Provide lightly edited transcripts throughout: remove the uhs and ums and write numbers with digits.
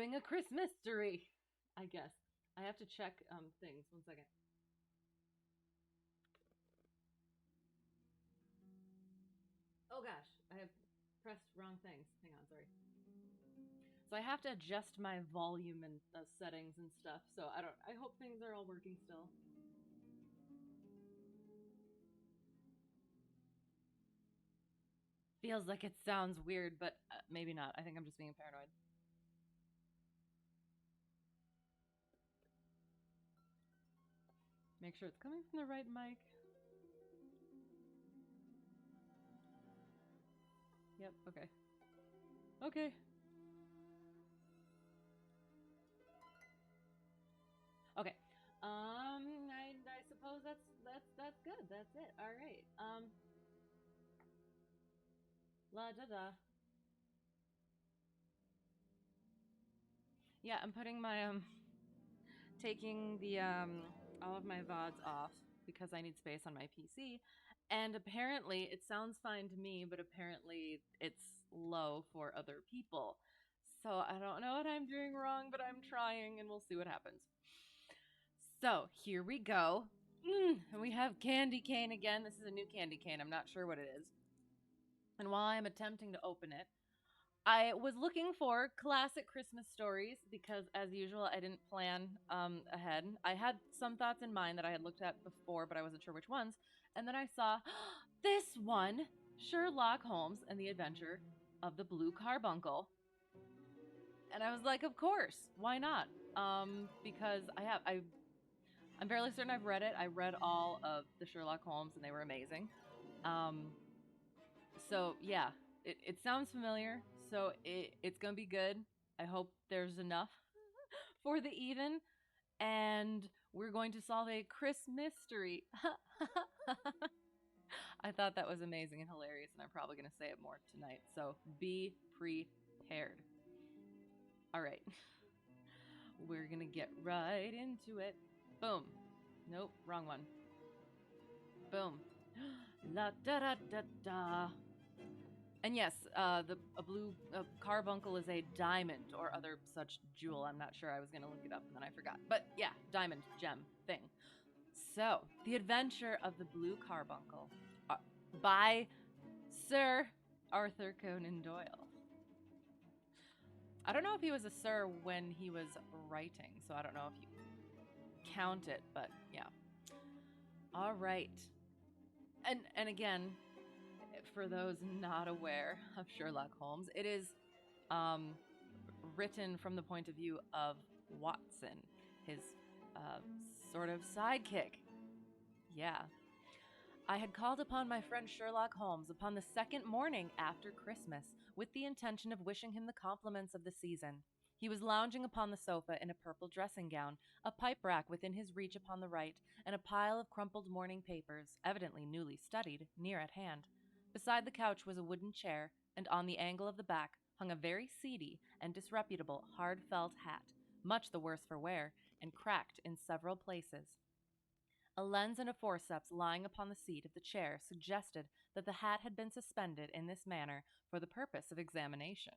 having a Christmas-tery, I guess. I have to check things. 1 second. Oh gosh, I have pressed wrong things. Hang on, sorry. So I have to adjust my volume and settings and stuff. So I don't. I hope things are all working still. Feels like it sounds weird, but maybe not. I think I'm just being paranoid. Make sure it's coming from the right mic. Yep. Okay. Okay. Okay. I suppose that's good. That's it. All right. La da da. Yeah, I'm putting my taking the all of my VODs off because I need space on my PC. And apparently it sounds fine to me, but apparently it's low for other people. So I don't know what I'm doing wrong, but I'm trying and we'll see what happens. So here we go. And we have candy cane again. This is a new candy cane. I'm not sure what it is. And while I'm attempting to open it, I was looking for classic Christmas stories because, as usual, I didn't plan ahead. I had some thoughts in mind that I had looked at before, but I wasn't sure which ones. And then I saw this one, Sherlock Holmes and the Adventure of the Blue Carbuncle. And I was like, of course, why not? Because I'm fairly certain I've read it. I read all of the Sherlock Holmes, and they were amazing. So yeah, it sounds familiar. So it's gonna be good. I hope there's enough for the even, and we're going to solve a Christmas-tery. I thought that was amazing and hilarious, and I'm probably gonna say it more tonight. So be prepared. All right, we're gonna get right into it. Boom. Nope, wrong one. Boom. La da da da da. And yes, a blue carbuncle is a diamond or other such jewel. I'm not sure. I was going to look it up and then I forgot. But yeah, diamond, gem thing. So, The Adventure of the Blue Carbuncle by Sir Arthur Conan Doyle. I don't know if he was a sir when he was writing, so I don't know if you count it, but yeah. All right. And again, for those not aware of Sherlock Holmes, it is written from the point of view of Watson, his sort of sidekick. Yeah. I had called upon my friend Sherlock Holmes upon the second morning after Christmas with the intention of wishing him the compliments of the season. He was lounging upon the sofa in a purple dressing gown, a pipe rack within his reach upon the right, and a pile of crumpled morning papers, evidently newly studied, near at hand. Beside the couch was a wooden chair, and on the angle of the back hung a very seedy and disreputable hard felt hat, much the worse for wear, and cracked in several places. A lens and a forceps lying upon the seat of the chair suggested that the hat had been suspended in this manner for the purpose of examination.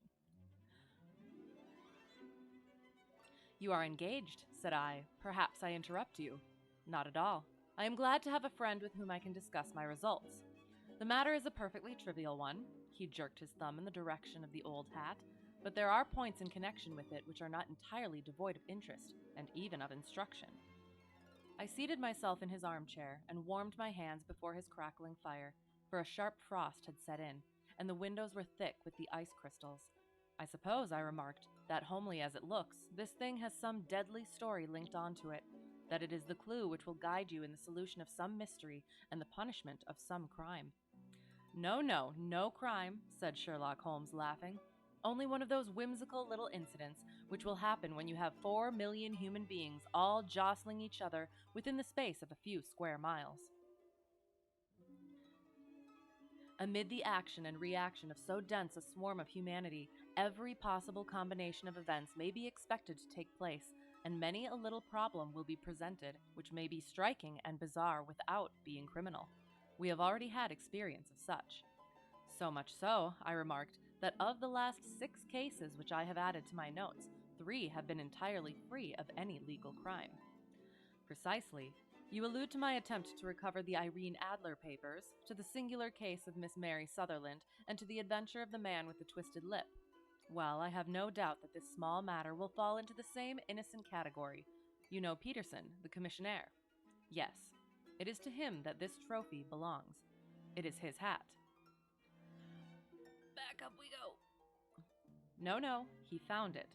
"You are engaged," said I. "Perhaps I interrupt you." "Not at all. I am glad to have a friend with whom I can discuss my results. The matter is a perfectly trivial one." He jerked his thumb in the direction of the old hat. "But there are points in connection with it which are not entirely devoid of interest, and even of instruction." I seated myself in his armchair and warmed my hands before his crackling fire, for a sharp frost had set in, and the windows were thick with the ice crystals. "I suppose," I remarked, "that homely as it looks, this thing has some deadly story linked onto it, that it is the clue which will guide you in the solution of some mystery and the punishment of some crime." No crime," said Sherlock Holmes, laughing. "Only one of those whimsical little incidents which will happen when you have 4 million human beings all jostling each other within the space of a few square miles. Amid the action and reaction of so dense a swarm of humanity, every possible combination of events may be expected to take place, and many a little problem will be presented which may be striking and bizarre without being criminal. We have already had experience of such. So much so, I remarked, that of the last 6 cases which I have added to my notes, 3 have been entirely free of any legal crime. Precisely. You allude to my attempt to recover the Irene Adler papers, to the singular case of Miss Mary Sutherland, and to the adventure of the man with the twisted lip. Well, I have no doubt that this small matter will fall into the same innocent category. You know Peterson, the commissionaire. Yes, it is to him that this trophy belongs. It is his hat. Back up we go. No, he found it.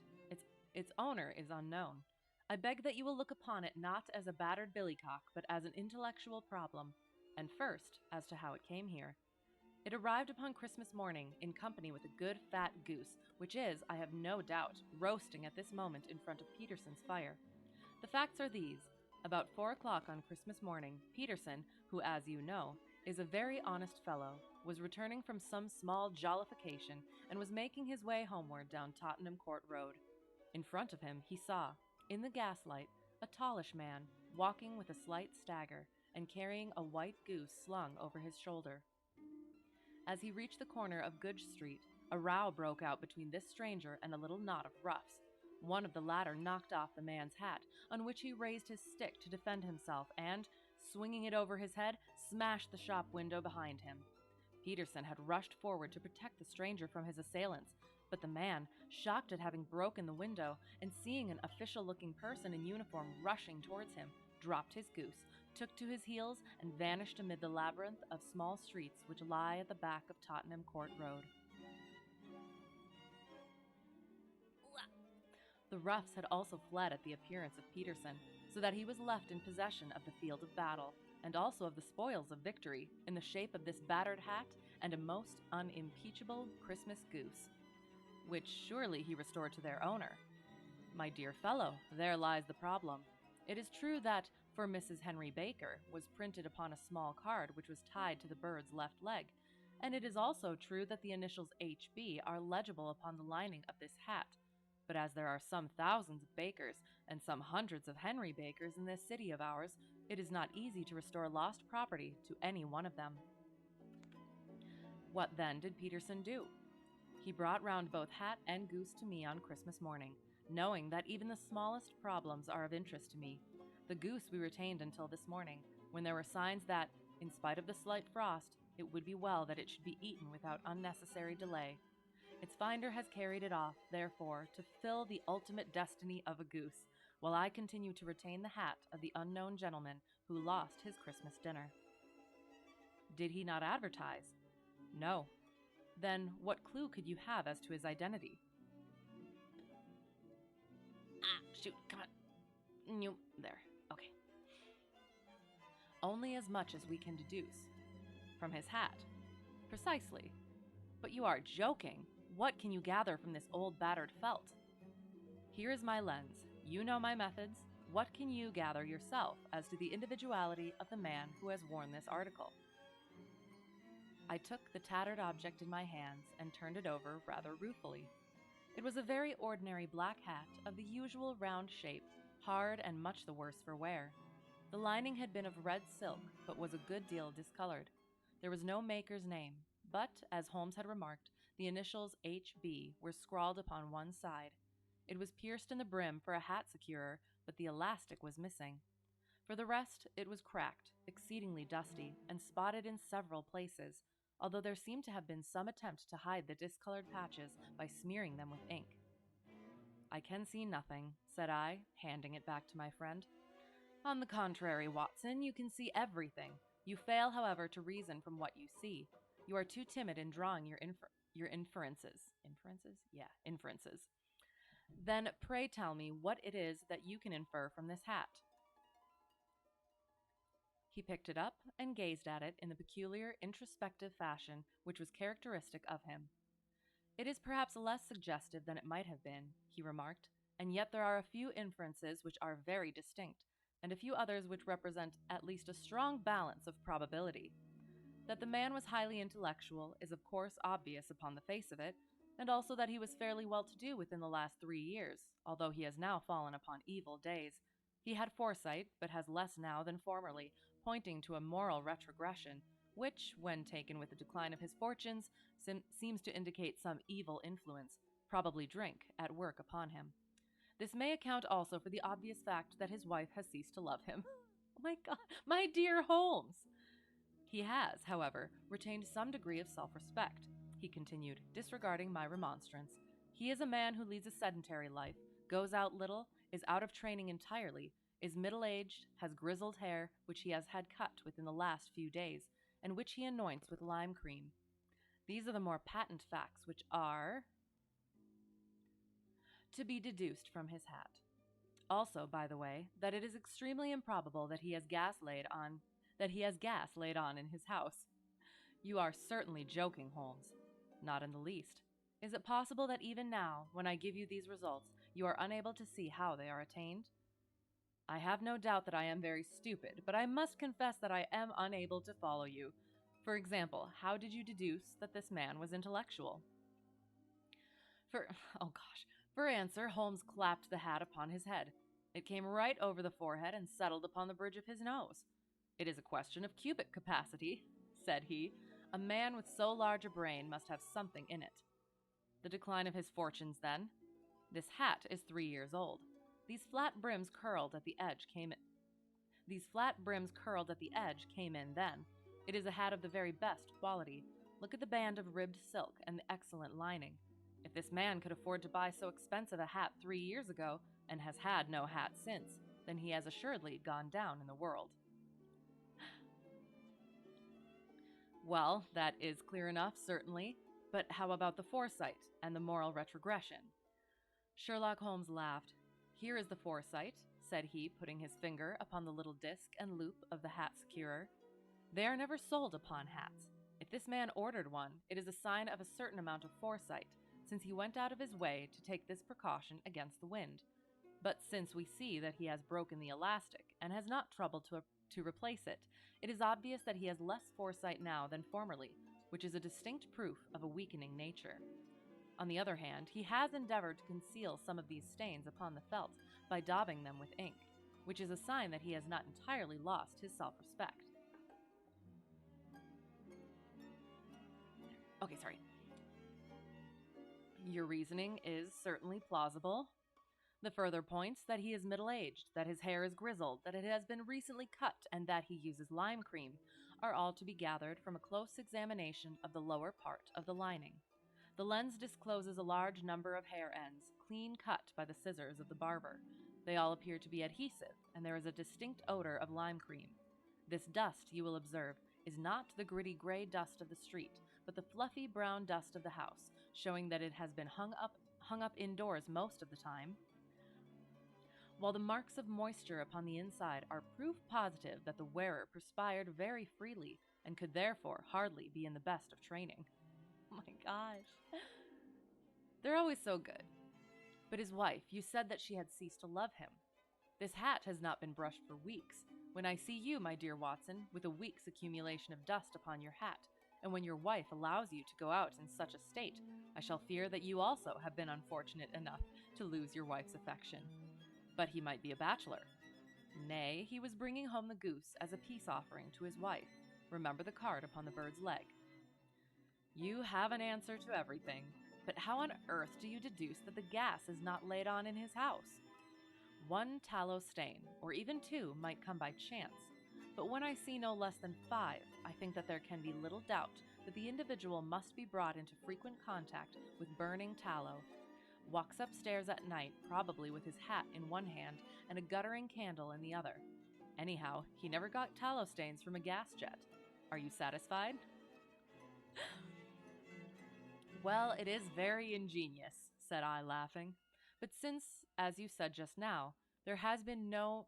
Its owner is unknown. I beg that you will look upon it not as a battered billycock, but as an intellectual problem. And first, as to how it came here. It arrived upon Christmas morning in company with a good fat goose, which is, I have no doubt, roasting at this moment in front of Peterson's fire. The facts are these. About 4 o'clock on Christmas morning, Peterson, who, as you know, is a very honest fellow, was returning from some small jollification and was making his way homeward down Tottenham Court Road. In front of him he saw, in the gaslight, a tallish man, walking with a slight stagger and carrying a white goose slung over his shoulder. As he reached the corner of Goodge Street, a row broke out between this stranger and a little knot of roughs. One of the latter knocked off the man's hat, on which he raised his stick to defend himself and, swinging it over his head, smashed the shop window behind him. Peterson had rushed forward to protect the stranger from his assailants, but the man, shocked at having broken the window and seeing an official-looking person in uniform rushing towards him, dropped his goose, took to his heels, and vanished amid the labyrinth of small streets which lie at the back of Tottenham Court Road. The roughs had also fled at the appearance of Peterson, so that he was left in possession of the field of battle, and also of the spoils of victory, in the shape of this battered hat and a most unimpeachable Christmas goose, which surely he restored to their owner. My dear fellow, there lies the problem. It is true that, for Mrs. Henry Baker, was printed upon a small card which was tied to the bird's left leg, and it is also true that the initials H.B. are legible upon the lining of this hat. But as there are some thousands of Bakers and some hundreds of Henry Bakers in this city of ours, it is not easy to restore lost property to any one of them. What then did Peterson do? He brought round both hat and goose to me on Christmas morning, knowing that even the smallest problems are of interest to me. The goose we retained until this morning, when there were signs that, in spite of the slight frost, it would be well that it should be eaten without unnecessary delay. Its finder has carried it off, therefore, to fill the ultimate destiny of a goose, while I continue to retain the hat of the unknown gentleman who lost his Christmas dinner. Did he not advertise? No. Then what clue could you have as to his identity? Shoot, come on. There, okay. Only as much as we can deduce. From his hat. Precisely. But you are joking. What can you gather from this old battered felt? Here is my lens. You know my methods. What can you gather yourself as to the individuality of the man who has worn this article? I took the tattered object in my hands and turned it over rather ruefully. It was a very ordinary black hat of the usual round shape, hard and much the worse for wear. The lining had been of red silk, but was a good deal discolored. There was no maker's name, but, as Holmes had remarked, the initials H.B. were scrawled upon one side. It was pierced in the brim for a hat securer, but the elastic was missing. For the rest, it was cracked, exceedingly dusty, and spotted in several places, although there seemed to have been some attempt to hide the discolored patches by smearing them with ink. I can see nothing, said I, handing it back to my friend. On the contrary, Watson, you can see everything. You fail, however, to reason from what you see. You are too timid in drawing your inferences. Inferences? Yeah, inferences. Then pray tell me what it is that you can infer from this hat. He picked it up and gazed at it in the peculiar introspective fashion which was characteristic of him. It is perhaps less suggestive than it might have been, he remarked, and yet there are a few inferences which are very distinct, and a few others which represent at least a strong balance of probability. That the man was highly intellectual is of course obvious upon the face of it, and also that he was fairly well-to-do within the last 3 years, although he has now fallen upon evil days. He had foresight, but has less now than formerly, pointing to a moral retrogression, which, when taken with the decline of his fortunes, seems to indicate some evil influence, probably drink, at work upon him. This may account also for the obvious fact that his wife has ceased to love him. Oh my God, my dear Holmes! He has, however, retained some degree of self-respect, he continued, disregarding my remonstrance. He is a man who leads a sedentary life, goes out little, is out of training entirely, is middle-aged, has grizzled hair, which he has had cut within the last few days, and which he anoints with lime cream. These are the more patent facts which are to be deduced from his hat. Also, by the way, that it is extremely improbable that he has gas laid on in his house. You are certainly joking, Holmes. Not in the least. Is it possible that even now, when I give you these results, you are unable to see how they are attained? I have no doubt that I am very stupid, but I must confess that I am unable to follow you. For example, how did you deduce that this man was intellectual? For answer, Holmes clapped the hat upon his head. It came right over the forehead and settled upon the bridge of his nose. It is a question of cubic capacity, said he. A man with so large a brain must have something in it. The decline of his fortunes, then. This hat is 3 years old. These flat brims curled at the edge came in then. It is a hat of the very best quality. Look at the band of ribbed silk and the excellent lining. If this man could afford to buy so expensive a hat 3 years ago, and has had no hat since, then he has assuredly gone down in the world. Well, that is clear enough, certainly. But how about the foresight and the moral retrogression? Sherlock Holmes laughed. Here is the foresight, said he, putting his finger upon the little disc and loop of the hat securer. They are never sold upon hats. If this man ordered one, it is a sign of a certain amount of foresight, since he went out of his way to take this precaution against the wind. But since we see that he has broken the elastic and has not troubled to replace it, it is obvious that he has less foresight now than formerly, which is a distinct proof of a weakening nature. On the other hand, he has endeavored to conceal some of these stains upon the felt by daubing them with ink, which is a sign that he has not entirely lost his self-respect. Your reasoning is certainly plausible. The further points that he is middle-aged, that his hair is grizzled, that it has been recently cut, and that he uses lime cream, are all to be gathered from a close examination of the lower part of the lining. The lens discloses a large number of hair ends, clean cut by the scissors of the barber. They all appear to be adhesive, and there is a distinct odor of lime cream. This dust, you will observe, is not the gritty gray dust of the street, but the fluffy brown dust of the house, showing that it has been hung up indoors most of the time, while the marks of moisture upon the inside are proof positive that the wearer perspired very freely and could therefore hardly be in the best of training. Oh my gosh. They're always so good. But his wife, you said that she had ceased to love him. This hat has not been brushed for weeks. When I see you, my dear Watson, with a week's accumulation of dust upon your hat, and when your wife allows you to go out in such a state, I shall fear that you also have been unfortunate enough to lose your wife's affection. But he might be a bachelor. Nay, he was bringing home the goose as a peace offering to his wife. Remember the card upon the bird's leg. You have an answer to everything, but how on earth do you deduce that the gas is not laid on in his house? 1 tallow stain, or even 2, might come by chance, but when I see no less than 5, I think that there can be little doubt that the individual must be brought into frequent contact with burning tallow, walks upstairs at night, probably with his hat in one hand and a guttering candle in the other. Anyhow, he never got tallow stains from a gas jet. Are you satisfied? Well, it is very ingenious, said I, laughing. But since, as you said just now, there has been no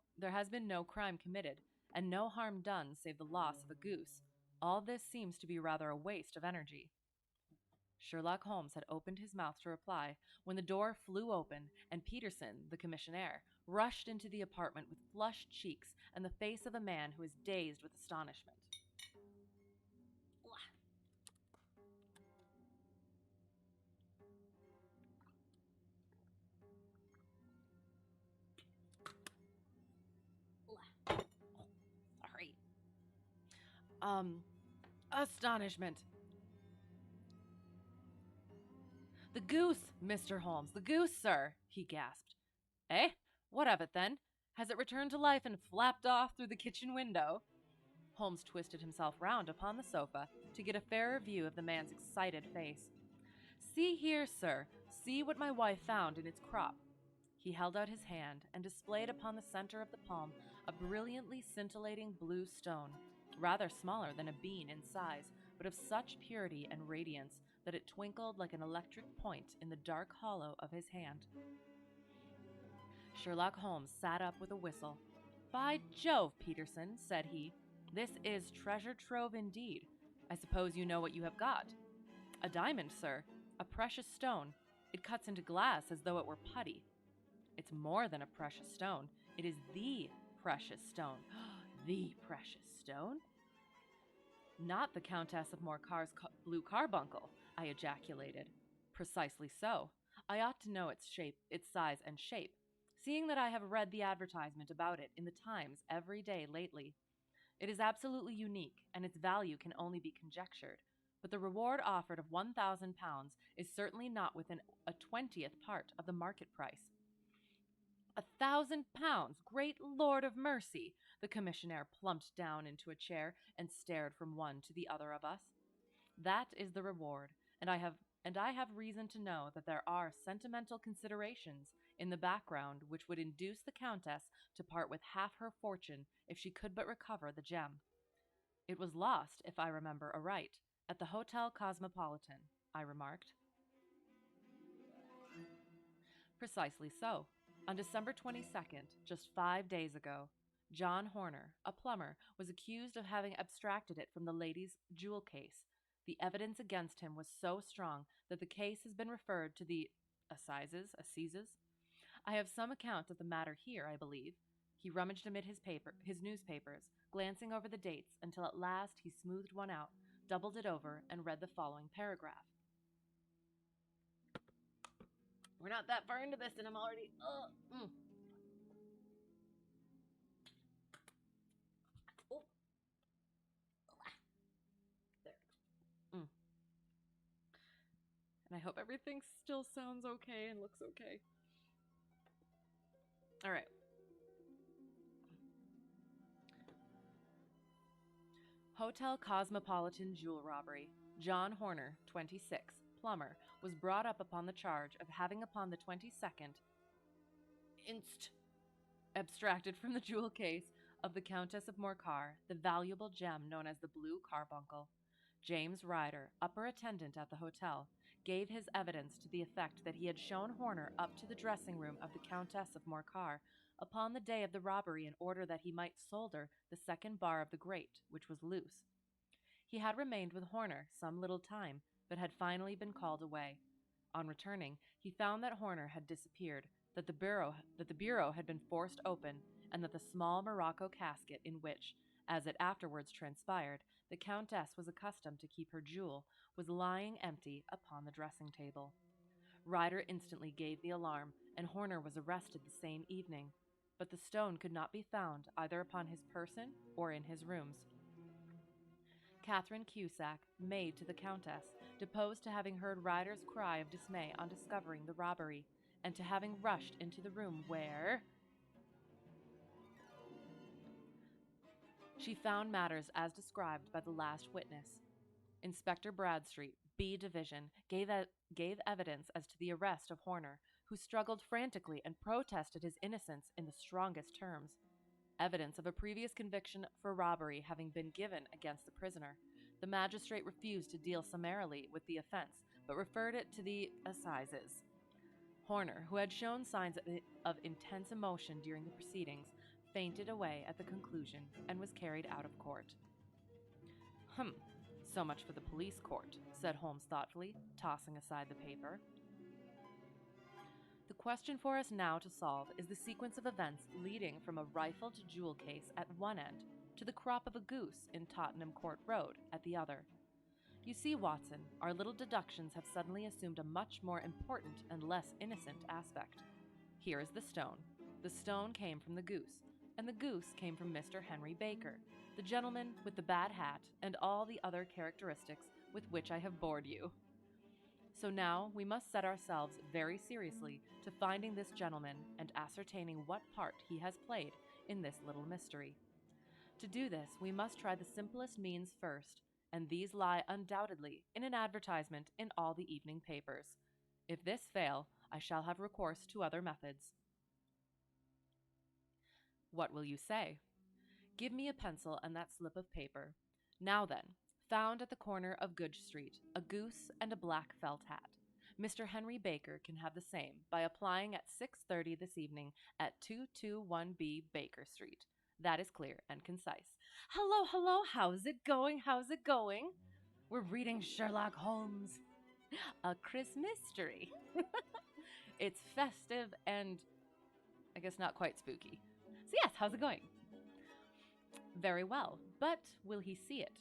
crime committed, and no harm done save the loss of a goose, all this seems to be rather a waste of energy. Sherlock Holmes had opened his mouth to reply when the door flew open, and Peterson, the commissionaire, rushed into the apartment with flushed cheeks and the face of a man who is dazed with astonishment. Astonishment. The goose, Mr. Holmes, the goose, sir, he gasped. Eh? What of it, then? Has it returned to life and flapped off through the kitchen window? Holmes twisted himself round upon the sofa to get a fairer view of the man's excited face. See here, sir. See what my wife found in its crop. He held out his hand and displayed upon the center of the palm a brilliantly scintillating blue stone, rather smaller than a bean in size, but of such purity and radiance that it twinkled like an electric point in the dark hollow of his hand. Sherlock Holmes sat up with a whistle. By Jove, Peterson, said he, this is treasure trove indeed. I suppose you know what you have got. A diamond, sir, a precious stone. It cuts into glass as though it were putty. It's more than a precious stone. It is the precious stone. The precious stone? Not the Countess of Morcar's blue carbuncle, I ejaculated. Precisely so. I ought to know its shape, its size and shape, seeing that I have read the advertisement about it in the Times every day lately. It is absolutely unique, and its value can only be conjectured, but the reward offered of £1,000 is certainly not within a 20th part of the market price. £1,000! Great Lord of mercy! The commissionaire plumped down into a chair and stared from one to the other of us. That is the reward, and I have reason to know that there are sentimental considerations in the background which would induce the Countess to part with half her fortune if she could but recover the gem. It was lost, if I remember aright, at the Hotel Cosmopolitan, I remarked. Precisely so. On December 22nd, just 5 days ago, John Horner, a plumber, was accused of having abstracted it from the lady's jewel case. The evidence against him was so strong that the case has been referred to the assizes. I have some account of the matter here, I believe. He rummaged amid his newspapers, glancing over the dates until at last he smoothed one out, doubled it over, and read the following paragraph. We're not that far into this, and I'm already. Oh. There. And I hope everything still sounds okay and looks okay. All right. Hotel Cosmopolitan jewel robbery. John Horner, 26, plumber, was brought up upon the charge of having upon the 22nd abstracted from the jewel case of the Countess of Morcar the valuable gem known as the Blue Carbuncle. James Ryder, upper attendant at the hotel, gave his evidence to the effect that he had shown Horner up to the dressing room of the Countess of Morcar upon the day of the robbery in order that he might solder the second bar of the grate, which was loose. He had remained with Horner some little time, but had finally been called away. On returning, he found that Horner had disappeared, that the bureau had been forced open, and that the small morocco casket in which, as it afterwards transpired, the Countess was accustomed to keep her jewel, was lying empty upon the dressing table. Ryder instantly gave the alarm, and Horner was arrested the same evening, but the stone could not be found either upon his person or in his rooms. Catherine Cusack, maid to the Countess, deposed to having heard Ryder's cry of dismay on discovering the robbery, and to having rushed into the room where she found matters as described by the last witness. Inspector Bradstreet, B Division, gave evidence as to the arrest of Horner, who struggled frantically and protested his innocence in the strongest terms. Evidence of a previous conviction for robbery having been given against the prisoner, the magistrate refused to deal summarily with the offense, but referred it to the assizes. Horner, who had shown signs of intense emotion during the proceedings, fainted away at the conclusion and was carried out of court. So much for the police court, said Holmes thoughtfully, tossing aside the paper. The question for us now to solve is the sequence of events leading from a rifled jewel case at one end to the crop of a goose in Tottenham Court Road at the other. You see, Watson, our little deductions have suddenly assumed a much more important and less innocent aspect. Here is the stone. The stone came from the goose, and the goose came from Mr. Henry Baker, the gentleman with the bad hat and all the other characteristics with which I have bored you. So now we must set ourselves very seriously to finding this gentleman and ascertaining what part he has played in this little mystery. To do this, we must try the simplest means first, and these lie undoubtedly in an advertisement in all the evening papers. If this fail, I shall have recourse to other methods. What will you say? Give me a pencil and that slip of paper. Now then, found at the corner of Goodge Street, a goose and a black felt hat. Mr. Henry Baker can have the same by applying at 6:30 this evening at 221B Baker Street. That is clear and concise. Hello, hello, how's it going? How's it going? We're reading Sherlock Holmes, a Christmas-tery. It's festive and I guess not quite spooky. So yes, how's it going? Very well, but will he see it?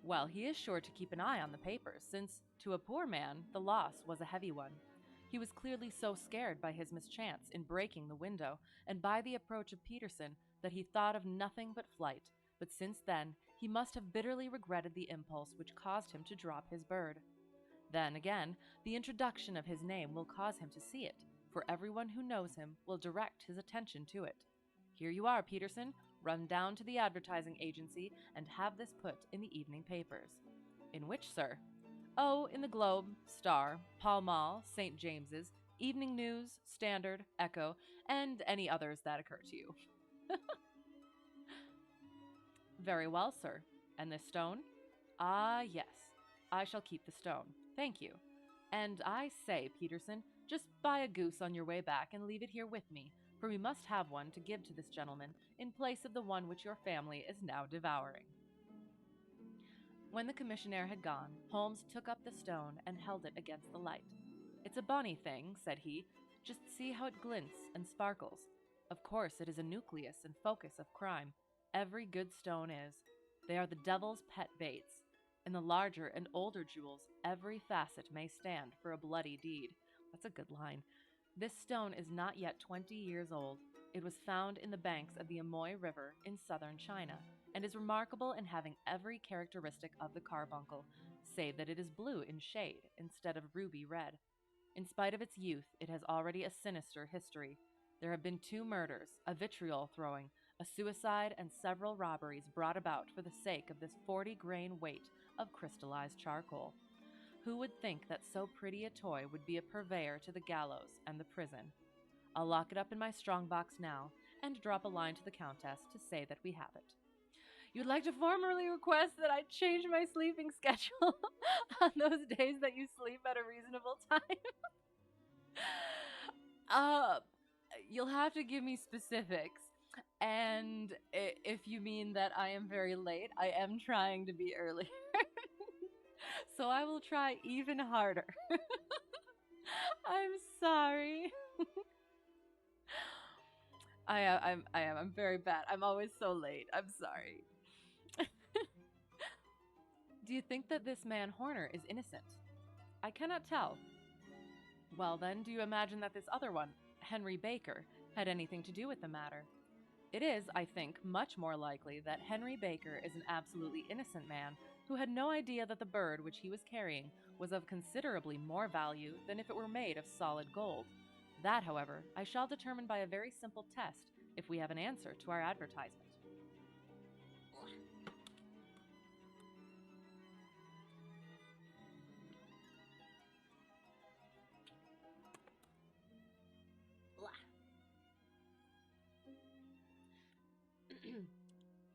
Well, he is sure to keep an eye on the papers, since, to a poor man, the loss was a heavy one. He was clearly so scared by his mischance in breaking the window, and by the approach of Peterson, that he thought of nothing but flight, but since then, he must have bitterly regretted the impulse which caused him to drop his bird. Then, again, the introduction of his name will cause him to see it, for everyone who knows him will direct his attention to it. Here you are, Peterson. Run down to the advertising agency and have this put in the evening papers. In which, sir? Oh, in the Globe, Star, Pall Mall, St. James's, Evening News, Standard, Echo, and any others that occur to you. Very well, sir. And this stone? Ah, yes. I shall keep the stone. Thank you. And I say, Peterson, just buy a goose on your way back and leave it here with me, for we must have one to give to this gentleman in place of the one which your family is now devouring. When the commissionaire had gone, Holmes took up the stone and held it against the light. It's a bonny thing, said he. Just see how it glints and sparkles. Of course it is a nucleus and focus of crime. Every good stone is. They are the devil's pet baits. In the larger and older jewels, every facet may stand for a bloody deed. That's a good line. This stone is not yet 20 years old. It was found in the banks of the Amoy River in southern China, and is remarkable in having every characteristic of the carbuncle, save that it is blue in shade instead of ruby red. In spite of its youth, it has already a sinister history. There have been 2 murders, a vitriol throwing, a suicide, and several robberies brought about for the sake of this 40-grain weight of crystallized charcoal. Who would think that so pretty a toy would be a purveyor to the gallows and the prison? I'll lock it up in my strongbox now, and drop a line to the Countess to say that we have it. You'd like to formally request that I change my sleeping schedule on those days that you sleep at a reasonable time? You'll have to give me specifics. And if you mean that I am very late, I am trying to be earlier. So I will try even harder. I'm sorry. I'm very bad. I'm always so late. I'm sorry. Do you think that this man Horner is innocent? I cannot tell. Well then, do you imagine that this other one, Henry Baker, had anything to do with the matter? It is, I think, much more likely that Henry Baker is an absolutely innocent man who had no idea that the bird which he was carrying was of considerably more value than if it were made of solid gold. That, however, I shall determine by a very simple test if we have an answer to our advertisement.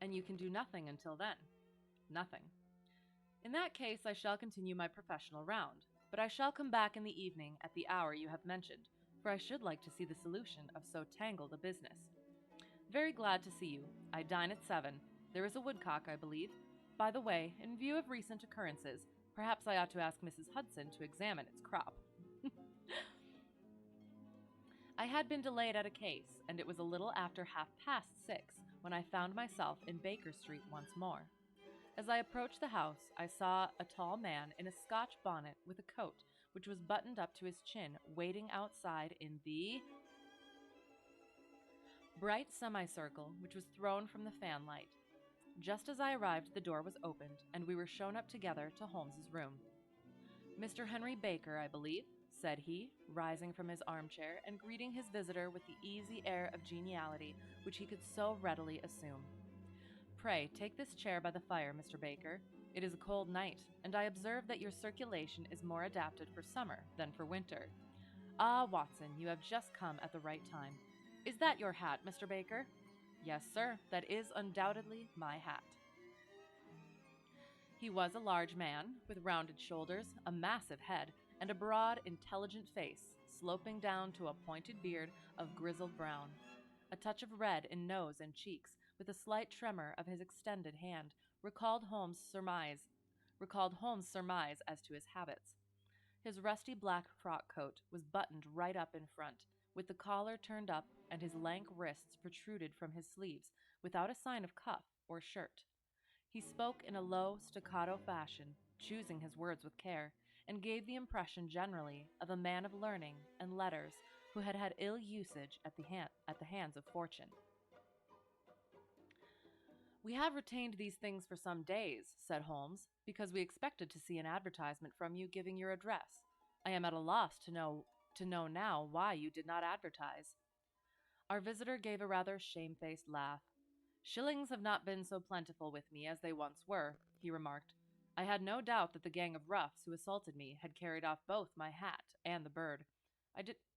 And you can do nothing until then. Nothing. In that case, I shall continue my professional round, but I shall come back in the evening at the hour you have mentioned, for I should like to see the solution of so tangled a business. Very glad to see you. I dine at 7. There is a woodcock, I believe. By the way, in view of recent occurrences, perhaps I ought to ask Mrs. Hudson to examine its crop. I had been delayed at a case, and it was a little after 6:30 when I found myself in Baker Street once more. As I approached the house, I saw a tall man in a Scotch bonnet with a coat which was buttoned up to his chin, waiting outside in the bright semicircle which was thrown from the fanlight. Just as I arrived, the door was opened, and we were shown up together to Holmes's room. Mr. Henry Baker, I believe, said he, rising from his armchair and greeting his visitor with the easy air of geniality which he could so readily assume. Pray take this chair by the fire, Mr. Baker. It is a cold night, and I observe that your circulation is more adapted for summer than for winter. Ah, Watson, you have just come at the right time. Is that your hat, Mr. Baker? Yes, sir, that is undoubtedly my hat. He was a large man, with rounded shoulders, a massive head, and a broad, intelligent face, sloping down to a pointed beard of grizzled brown. A touch of red in nose and cheeks, with a slight tremor of his extended hand, recalled Holmes' surmise as to his habits. His rusty black frock coat was buttoned right up in front, with the collar turned up, and his lank wrists protruded from his sleeves without a sign of cuff or shirt. He spoke in a low, staccato fashion, choosing his words with care, and gave the impression generally of a man of learning and letters who had had ill usage at the hands of fortune. We have retained these things for some days, said Holmes, because we expected to see an advertisement from you giving your address. I am at a loss to know now why you did not advertise. Our visitor gave a rather shamefaced laugh. Shillings have not been so plentiful with me as they once were, he remarked. I had no doubt that the gang of roughs who assaulted me had carried off both my hat and the bird.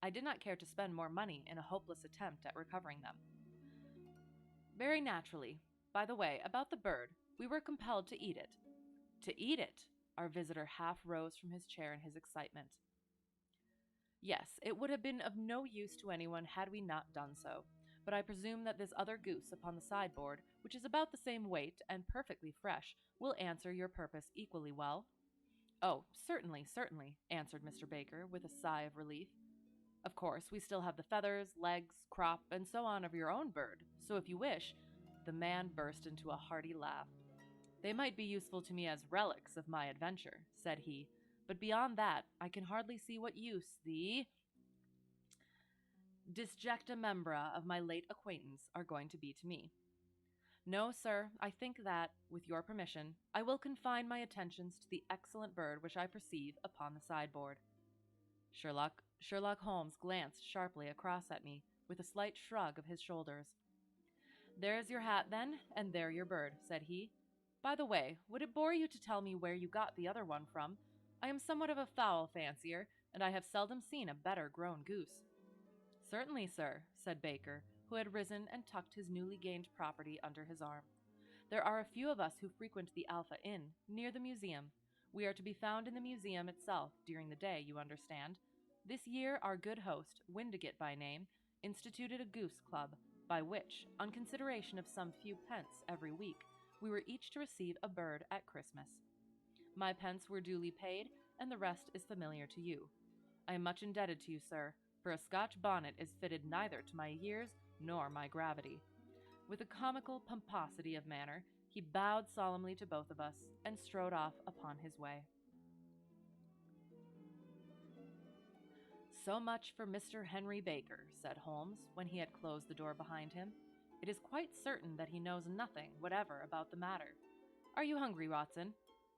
I did not care to spend more money in a hopeless attempt at recovering them. Very naturally. By the way, about the bird, we were compelled to eat it. To eat it? Our visitor half rose from his chair in his excitement. Yes, it would have been of no use to anyone had we not done so, but I presume that this other goose upon the sideboard, which is about the same weight and perfectly fresh, will answer your purpose equally well. Oh, certainly, certainly, answered Mr. Baker with a sigh of relief. Of course, we still have the feathers, legs, crop, and so on of your own bird, so if you wish— The man burst into a hearty laugh. They might be useful to me as relics of my adventure, said he, but beyond that, I can hardly see what use the disjecta membra of my late acquaintance are going to be to me. No, sir, I think that, with your permission, I will confine my attentions to the excellent bird which I perceive upon the sideboard. Sherlock Holmes glanced sharply across at me, with a slight shrug of his shoulders. There's your hat, then, and there your bird, said he. By the way, would it bore you to tell me where you got the other one from? I am somewhat of a fowl fancier, and I have seldom seen a better grown goose. Certainly, sir, said Baker, who had risen and tucked his newly gained property under his arm. There are a few of us who frequent the Alpha Inn, near the museum. We are to be found in the museum itself during the day, you understand. This year our good host, Windigit by name, instituted a goose club, by which, on consideration of some few pence every week, we were each to receive a bird at Christmas. My pence were duly paid, and the rest is familiar to you. I am much indebted to you, sir, for a Scotch bonnet is fitted neither to my years nor my gravity. With a comical pomposity of manner, he bowed solemnly to both of us, and strode off upon his way. So much for Mr. Henry Baker, said Holmes, when he had closed the door behind him. It is quite certain that he knows nothing whatever about the matter. Are you hungry, Watson?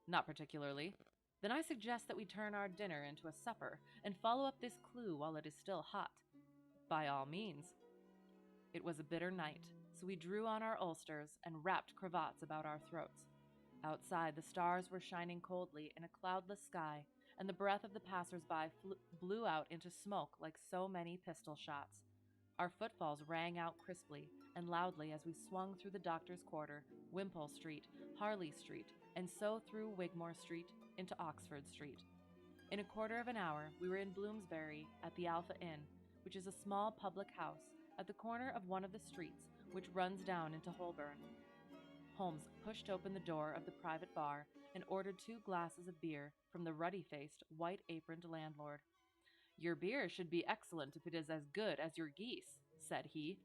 Not particularly. Then I suggest that we turn our dinner into a supper, and follow up this clue while it is still hot. By all means. It was a bitter night, so we drew on our ulsters and wrapped cravats about our throats. Outside, the stars were shining coldly in a cloudless sky, and the breath of the passers-by blew out into smoke like so many pistol shots. Our footfalls rang out crisply and loudly as we swung through the Doctor's Quarter, Wimpole Street, Harley Street, and so through Wigmore Street into Oxford Street. In a quarter of an hour, we were in Bloomsbury at the Alpha Inn, which is a small public house at the corner of one of the streets which runs down into Holborn. Holmes pushed open the door of the private bar and ordered 2 glasses of beer from the ruddy-faced, white-aproned landlord. Your beer should be excellent if it is as good as your geese, said he.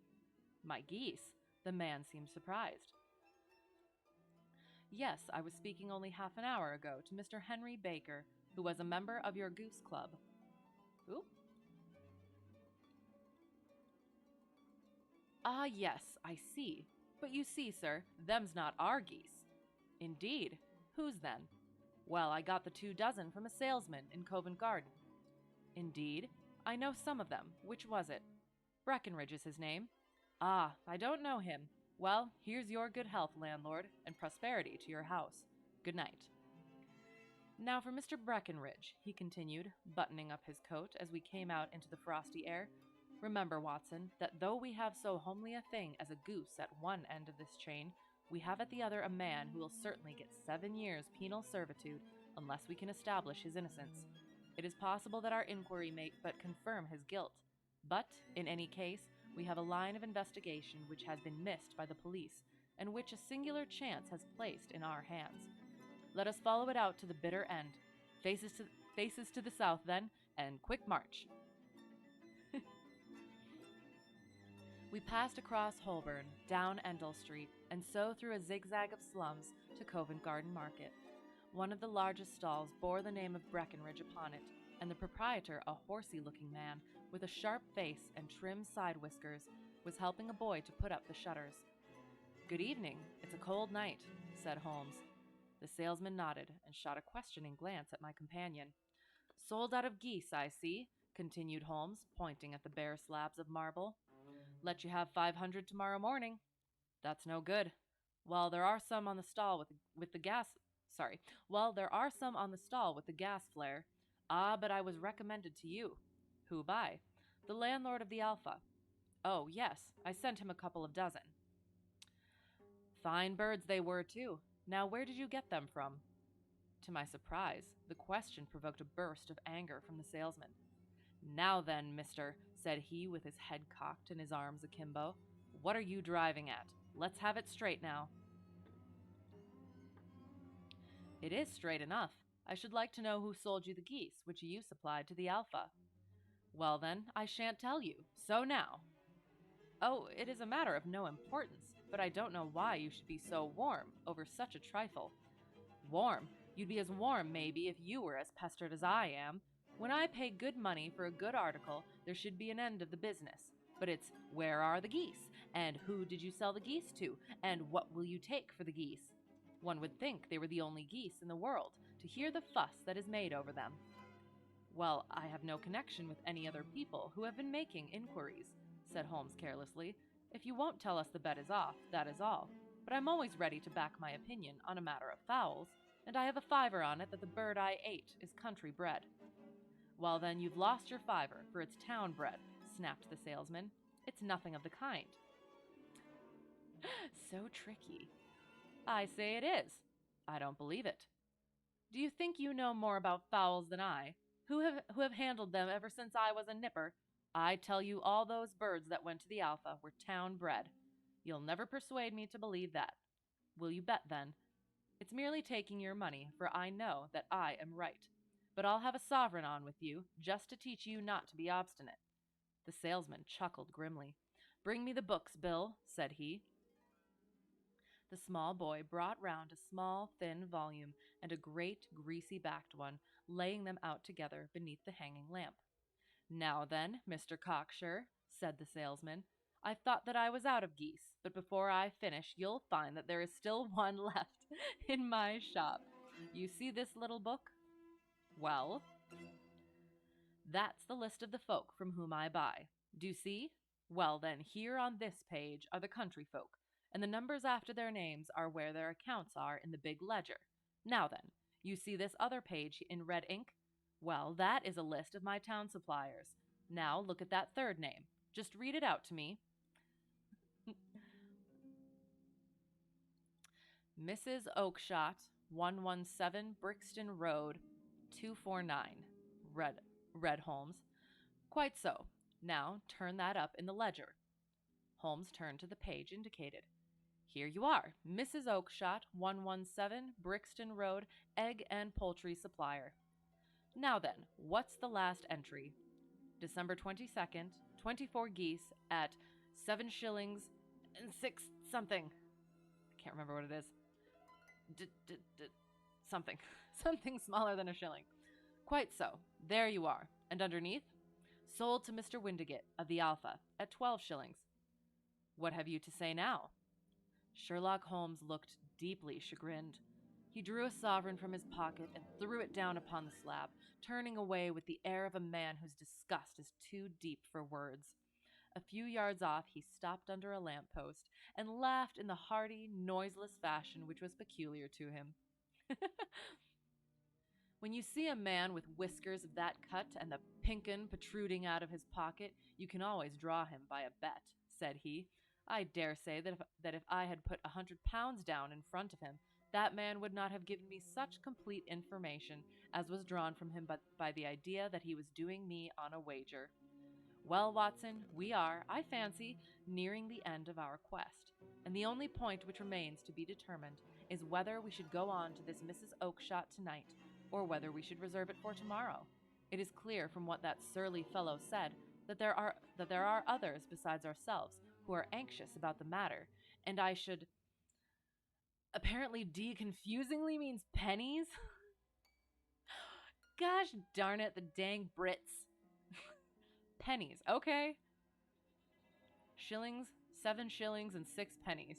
My geese? The man seemed surprised. Yes, I was speaking only half an hour ago to Mr. Henry Baker, who was a member of your goose club. Who? Ah, yes, I see. But you see, sir, them's not our geese. Indeed. Whose then? Well, I got the 2 dozen from a salesman in Covent Garden. Indeed? I know some of them. Which was it? Breckenridge is his name. Ah, I don't know him. Well, here's your good health, landlord, and prosperity to your house. Good night. Now for Mr. Breckenridge, he continued, buttoning up his coat as we came out into the frosty air. Remember, Watson, that though we have so homely a thing as a goose at one end of this chain, we have at the other a man who will certainly get 7 years penal servitude unless we can establish his innocence. It is possible that our inquiry may but confirm his guilt, but, in any case, we have a line of investigation which has been missed by the police, and which a singular chance has placed in our hands. Let us follow it out to the bitter end. Faces to the south, then, and quick march. We passed across Holborn, down Endell Street, and so through a zigzag of slums to Covent Garden Market. One of the largest stalls bore the name of Breckenridge upon it, and the proprietor, a horsey-looking man, with a sharp face and trim side whiskers, was helping a boy to put up the shutters. "Good evening. It's a cold night," said Holmes. The salesman nodded and shot a questioning glance at my companion. "Sold out of geese, I see," continued Holmes, pointing at the bare slabs of marble. "Let you have 500 tomorrow morning." "That's no good. Well, there are some on the stall with the gas. Well, there are some on the stall with the gas flare. Ah, but I was recommended to you." "Who by?" "The landlord of the Alpha." "Oh, yes, I sent him a couple of dozen." "Fine birds they were, too. Now, where did you get them from?" To my surprise, the question provoked a burst of anger from the salesman. "Now then, mister," said he with his head cocked and his arms akimbo, "what are you driving at? Let's have it straight now." "It is straight enough. I should like to know who sold you the geese which you supplied to the Alpha." "Well, then, I shan't tell you. So now." "Oh, it is a matter of no importance, but I don't know why you should be so warm over such a trifle." "Warm? You'd be as warm, maybe, if you were as pestered as I am. When I pay good money for a good article, there should be an end of the business. But it's, where are the geese? And who did you sell the geese to? And what will you take for the geese? One would think they were the only geese in the world, to hear the fuss that is made over them." "Well, I have no connection with any other people who have been making inquiries," said Holmes carelessly. "If you won't tell us the bet is off, that is all. But I'm always ready to back my opinion on a matter of fowls, and I have a fiver on it that the bird I ate is country bred." "Well, then, you've lost your fiver, for it's town bred," snapped the salesman. "It's nothing of the kind." So tricky. "I say it is." "I don't believe it." "Do you think you know more about fowls than I, who have handled them ever since I was a nipper? I tell you all those birds that went to the Alpha were town bred. You'll never persuade me to believe that. Will you bet, then? It's merely taking your money, for I know that I am right. But I'll have a sovereign on with you, just to teach you not to be obstinate." The salesman chuckled grimly. "Bring me the books, Bill," said he. The small boy brought round a small, thin volume and a great, greasy-backed one, laying them out together beneath the hanging lamp. "Now then, Mr. Cocksure," said the salesman, "I thought that I was out of geese, but before I finish you'll find that there is still one left in my shop. You see this little book? Well, that's the list of the folk from whom I buy. Do you see? Well, then, here on this page are the country folk, and the numbers after their names are where their accounts are in the big ledger. Now then, you see this other page in red ink? Well, that is a list of my town suppliers. Now look at that third name. Just read it out to me." "Mrs. Oakshott, 117 Brixton Road, 249, read Holmes. "Quite so. Now turn that up in the ledger." Holmes turned to the page indicated. "Here you are, Mrs. Oakshott, 117 Brixton Road, egg and poultry supplier. Now then, what's the last entry? December 22nd, 24 geese at 7 shillings and 6 something. I can't remember what it is. Something. Something smaller than a shilling. Quite so. There you are. And underneath? Sold to Mr. Windigate of the Alpha at 12 shillings. What have you to say now?" Sherlock Holmes looked deeply chagrined. He drew a sovereign from his pocket and threw it down upon the slab, turning away with the air of a man whose disgust is too deep for words. A few yards off, he stopped under a lamp-post and laughed in the hearty, noiseless fashion which was peculiar to him. When you see a man with whiskers of that cut and the pink 'un protruding out of his pocket, you can always draw him by a bet, said he. I dare say that if I had put £100 down in front of him, that man would not have given me such complete information as was drawn from him by the idea that he was doing me on a wager. Well, Watson, we are, I fancy, nearing the end of our quest, and the only point which remains to be determined is whether we should go on to this Mrs. Oakshott tonight, or whether we should reserve it for tomorrow. It is clear from what that surly fellow said that there are others besides ourselves who are anxious about the matter, and I should... Apparently D confusingly means pennies? Gosh darn it, the dang Brits. Pennies, okay. Shillings, 7 shillings and 6 pennies.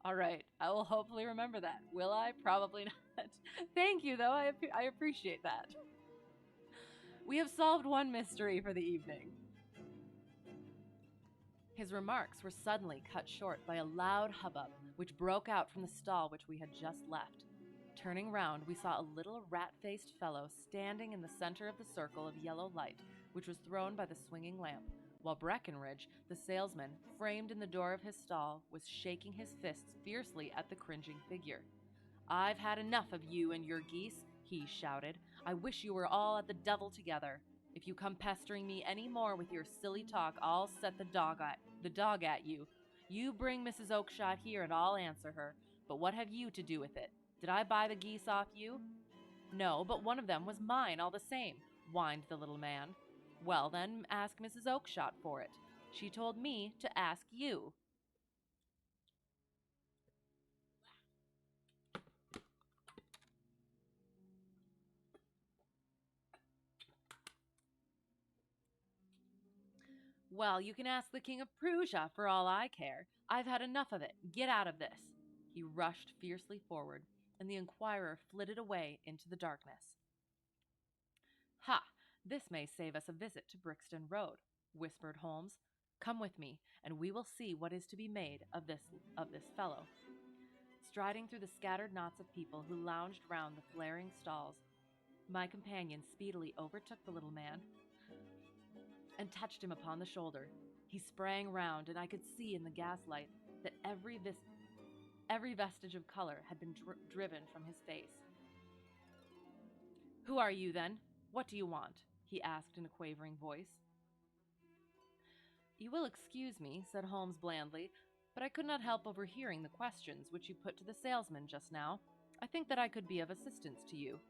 All right, I will hopefully remember that. Will I? Probably not. Thank you, though. I appreciate that. We have solved one mystery for the evening. His remarks were suddenly cut short by a loud hubbub, which broke out from the stall which we had just left. Turning round, we saw a little rat-faced fellow standing in the center of the circle of yellow light, which was thrown by the swinging lamp, while Breckenridge, the salesman, framed in the door of his stall, was shaking his fists fiercely at the cringing figure. I've had enough of you and your geese, he shouted. I wish you were all at the devil together. If you come pestering me any more with your silly talk, I'll set the dog at you. You bring Mrs. Oakshott here and I'll answer her. But what have you to do with it? Did I buy the geese off you? No, but one of them was mine all the same, whined the little man. Well, then, ask Mrs. Oakshott for it. She told me to ask you. Well, you can ask the King of Prussia for all I care. I've had enough of it. Get out of this. He rushed fiercely forward, and the inquirer flitted away into the darkness. Ha! This may save us a visit to Brixton Road, whispered Holmes. Come with me, and we will see what is to be made of this fellow. Striding through the scattered knots of people who lounged round the flaring stalls, my companion speedily overtook the little man and touched him upon the shoulder. He sprang round, and I could see in the gaslight that every vestige of color had been driven from his face. Who are you, then? What do you want? He asked in a quavering voice. You will excuse me, said Holmes blandly, but I could not help overhearing the questions which you put to the salesman just now. I think that I could be of assistance to you.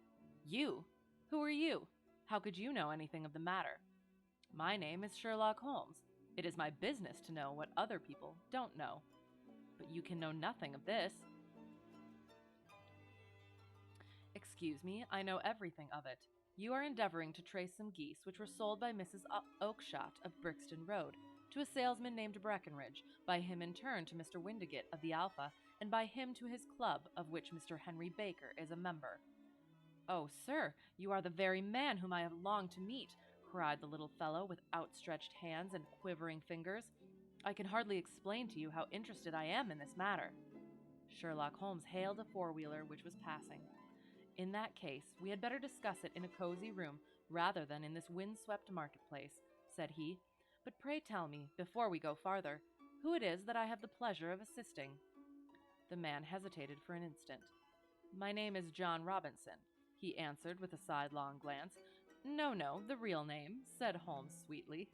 You? Who are you? How could you know anything of the matter? My name is Sherlock Holmes. It is my business to know what other people don't know. But you can know nothing of this. Excuse me, I know everything of it. You are endeavoring to trace some geese which were sold by Mrs. Oakshott of Brixton Road to a salesman named Breckenridge, by him in turn to Mr. Windigate of the Alpha, and by him to his club, of which Mr. Henry Baker is a member. Oh, sir, you are the very man whom I have longed to meet, cried the little fellow with outstretched hands and quivering fingers. I can hardly explain to you how interested I am in this matter. Sherlock Holmes hailed a four-wheeler which was passing. In that case, we had better discuss it in a cozy room rather than in this wind-swept marketplace, said he. But pray tell me, before we go farther, who it is that I have the pleasure of assisting. The man hesitated for an instant. My name is John Robinson, he answered with a sidelong glance. No, the real name, said Holmes sweetly.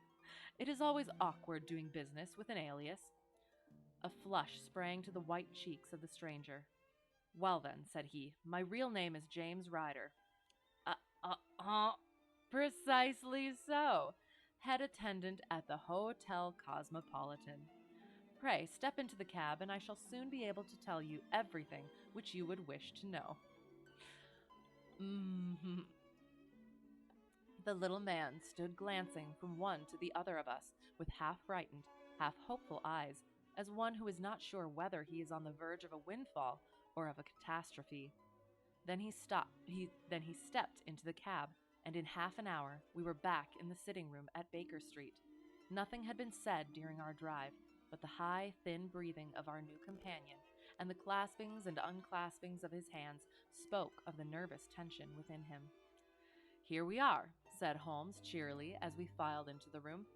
It is always awkward doing business with an alias. A flush sprang to the white cheeks of the stranger. Well then, said he, my real name is James Ryder. Precisely so. Head attendant at the Hotel Cosmopolitan. Pray, step into the cab, and I shall soon be able to tell you everything which you would wish to know. The little man stood glancing from one to the other of us with half-frightened, half-hopeful eyes, as one who is not sure whether he is on the verge of a windfall or of a catastrophe. Then he stepped into the cab, and in half an hour we were back in the sitting room at Baker Street. Nothing had been said during our drive, but the high, thin breathing of our new companion and the claspings and unclaspings of his hands spoke of the nervous tension within him. "Here we are," said Holmes cheerily as we filed into the room.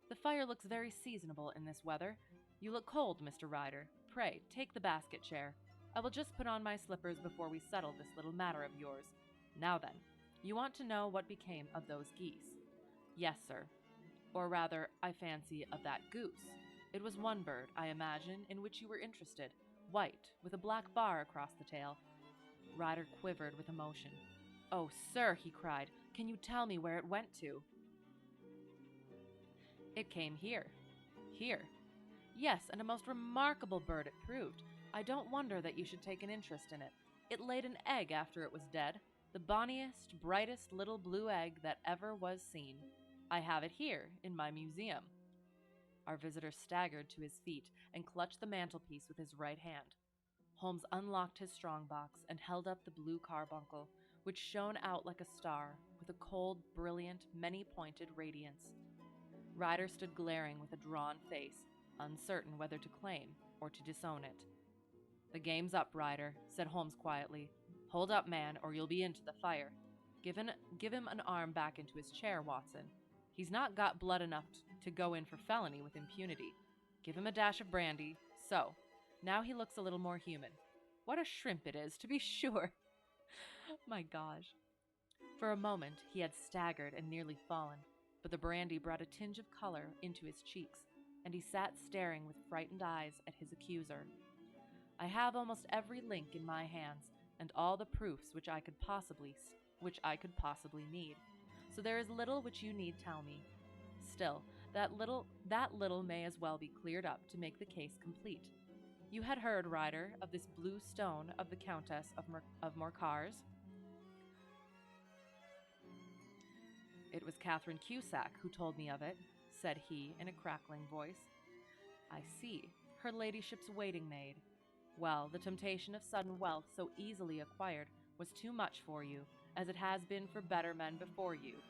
"The fire looks very seasonable in this weather. You look cold, Mr. Ryder. Pray, take the basket chair. I will just put on my slippers before we settle this little matter of yours. Now then, you want to know what became of those geese?" "Yes, sir. Or rather, I fancy, of that goose. It was one bird, I imagine, in which you were interested, white, with a black bar across the tail." Ryder quivered with emotion. "Oh, sir," he cried, "can you tell me where it went to?" "It came here." "Here?" "Yes, and a most remarkable bird it proved. I don't wonder that you should take an interest in it. It laid an egg after it was dead, the bonniest, brightest little blue egg that ever was seen. I have it here, in my museum." Our visitor staggered to his feet and clutched the mantelpiece with his right hand. Holmes unlocked his strongbox and held up the blue carbuncle, which shone out like a star, with a cold, brilliant, many-pointed radiance. Ryder stood glaring with a drawn face, uncertain whether to claim or to disown it. "The game's up, Ryder," said Holmes quietly. "Hold up, man, or you'll be into the fire. Give him an arm back into his chair, Watson. He's not got blood enough to go in for felony with impunity. Give him a dash of brandy. So. Now he looks a little more human. What a shrimp it is, to be sure!" My gosh. For a moment he had staggered and nearly fallen, but the brandy brought a tinge of color into his cheeks, and he sat staring with frightened eyes at his accuser. "I have almost every link in my hands, and all the proofs which I could possibly need. So there is little which you need tell me. Still, that little may as well be cleared up to make the case complete. You had heard, Ryder, of this blue stone of the Countess of Morcar's?" "It was Catherine Cusack who told me of it," said he in a crackling voice. "I see. Her ladyship's waiting maid. Well, the temptation of sudden wealth so easily acquired was too much for you, as it has been for better men before you.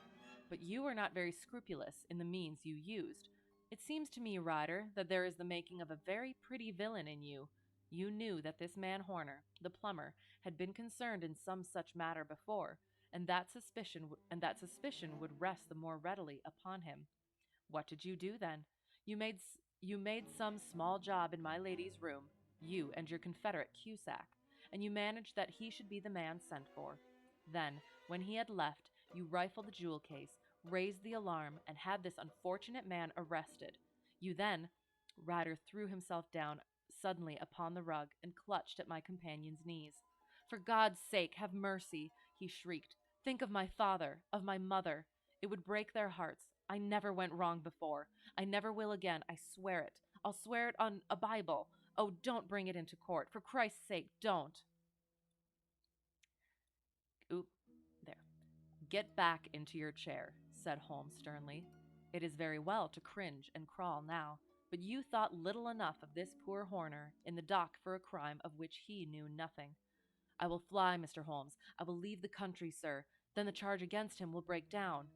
But you were not very scrupulous in the means you used. It seems to me, Ryder, that there is the making of a very pretty villain in you. You knew that this man Horner, the plumber, had been concerned in some such matter before, and that suspicion would rest the more readily upon him. What did you do then? You made some small job in my lady's room, you and your confederate Cusack, and you managed that he should be the man sent for. Then, when he had left, you rifled the jewel case, raised the alarm, and had this unfortunate man arrested. You then—" Ryder threw himself down suddenly upon the rug and clutched at my companion's knees. "For God's sake, have mercy!" he shrieked. "Think of my father, of my mother. It would break their hearts. I never went wrong before. I never will again, I swear it. I'll swear it on a Bible. Oh, don't bring it into court. For Christ's sake, don't." There. "Get back into your chair," said Holmes sternly. "It is very well to cringe and crawl now, but you thought little enough of this poor Horner in the dock for a crime of which he knew nothing. I will fly, Mr. Holmes. I will leave the country, sir. Then the charge against him will break down.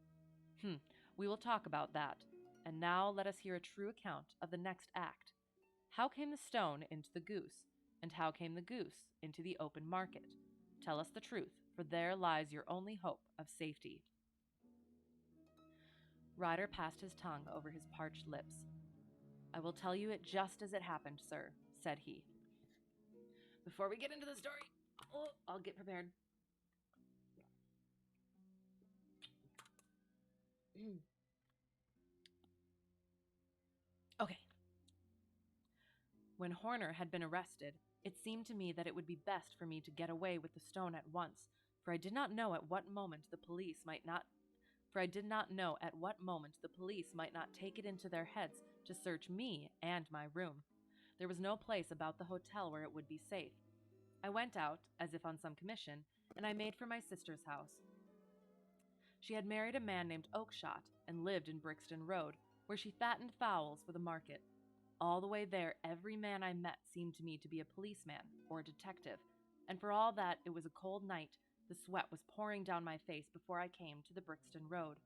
We will talk about that. And now let us hear a true account of the next act. How came the stone into the goose? And how came the goose into the open market? Tell us the truth, for there lies your only hope of safety." Ryder passed his tongue over his parched lips. "I will tell you it just as it happened, sir," said he. "Before we get into the story, I'll get prepared. Okay. When Horner had been arrested, it seemed to me that it would be best for me to get away with the stone at once, for I did not know at what moment the police might not take it into their heads to search me and my room. There was no place about the hotel where it would be safe. I went out, as if on some commission, and I made for my sister's house. She had married a man named Oakshott and lived in Brixton Road, where she fattened fowls for the market. All the way there, every man I met seemed to me to be a policeman or a detective. And for all that it was a cold night, the sweat was pouring down my face before I came to the Brixton Road.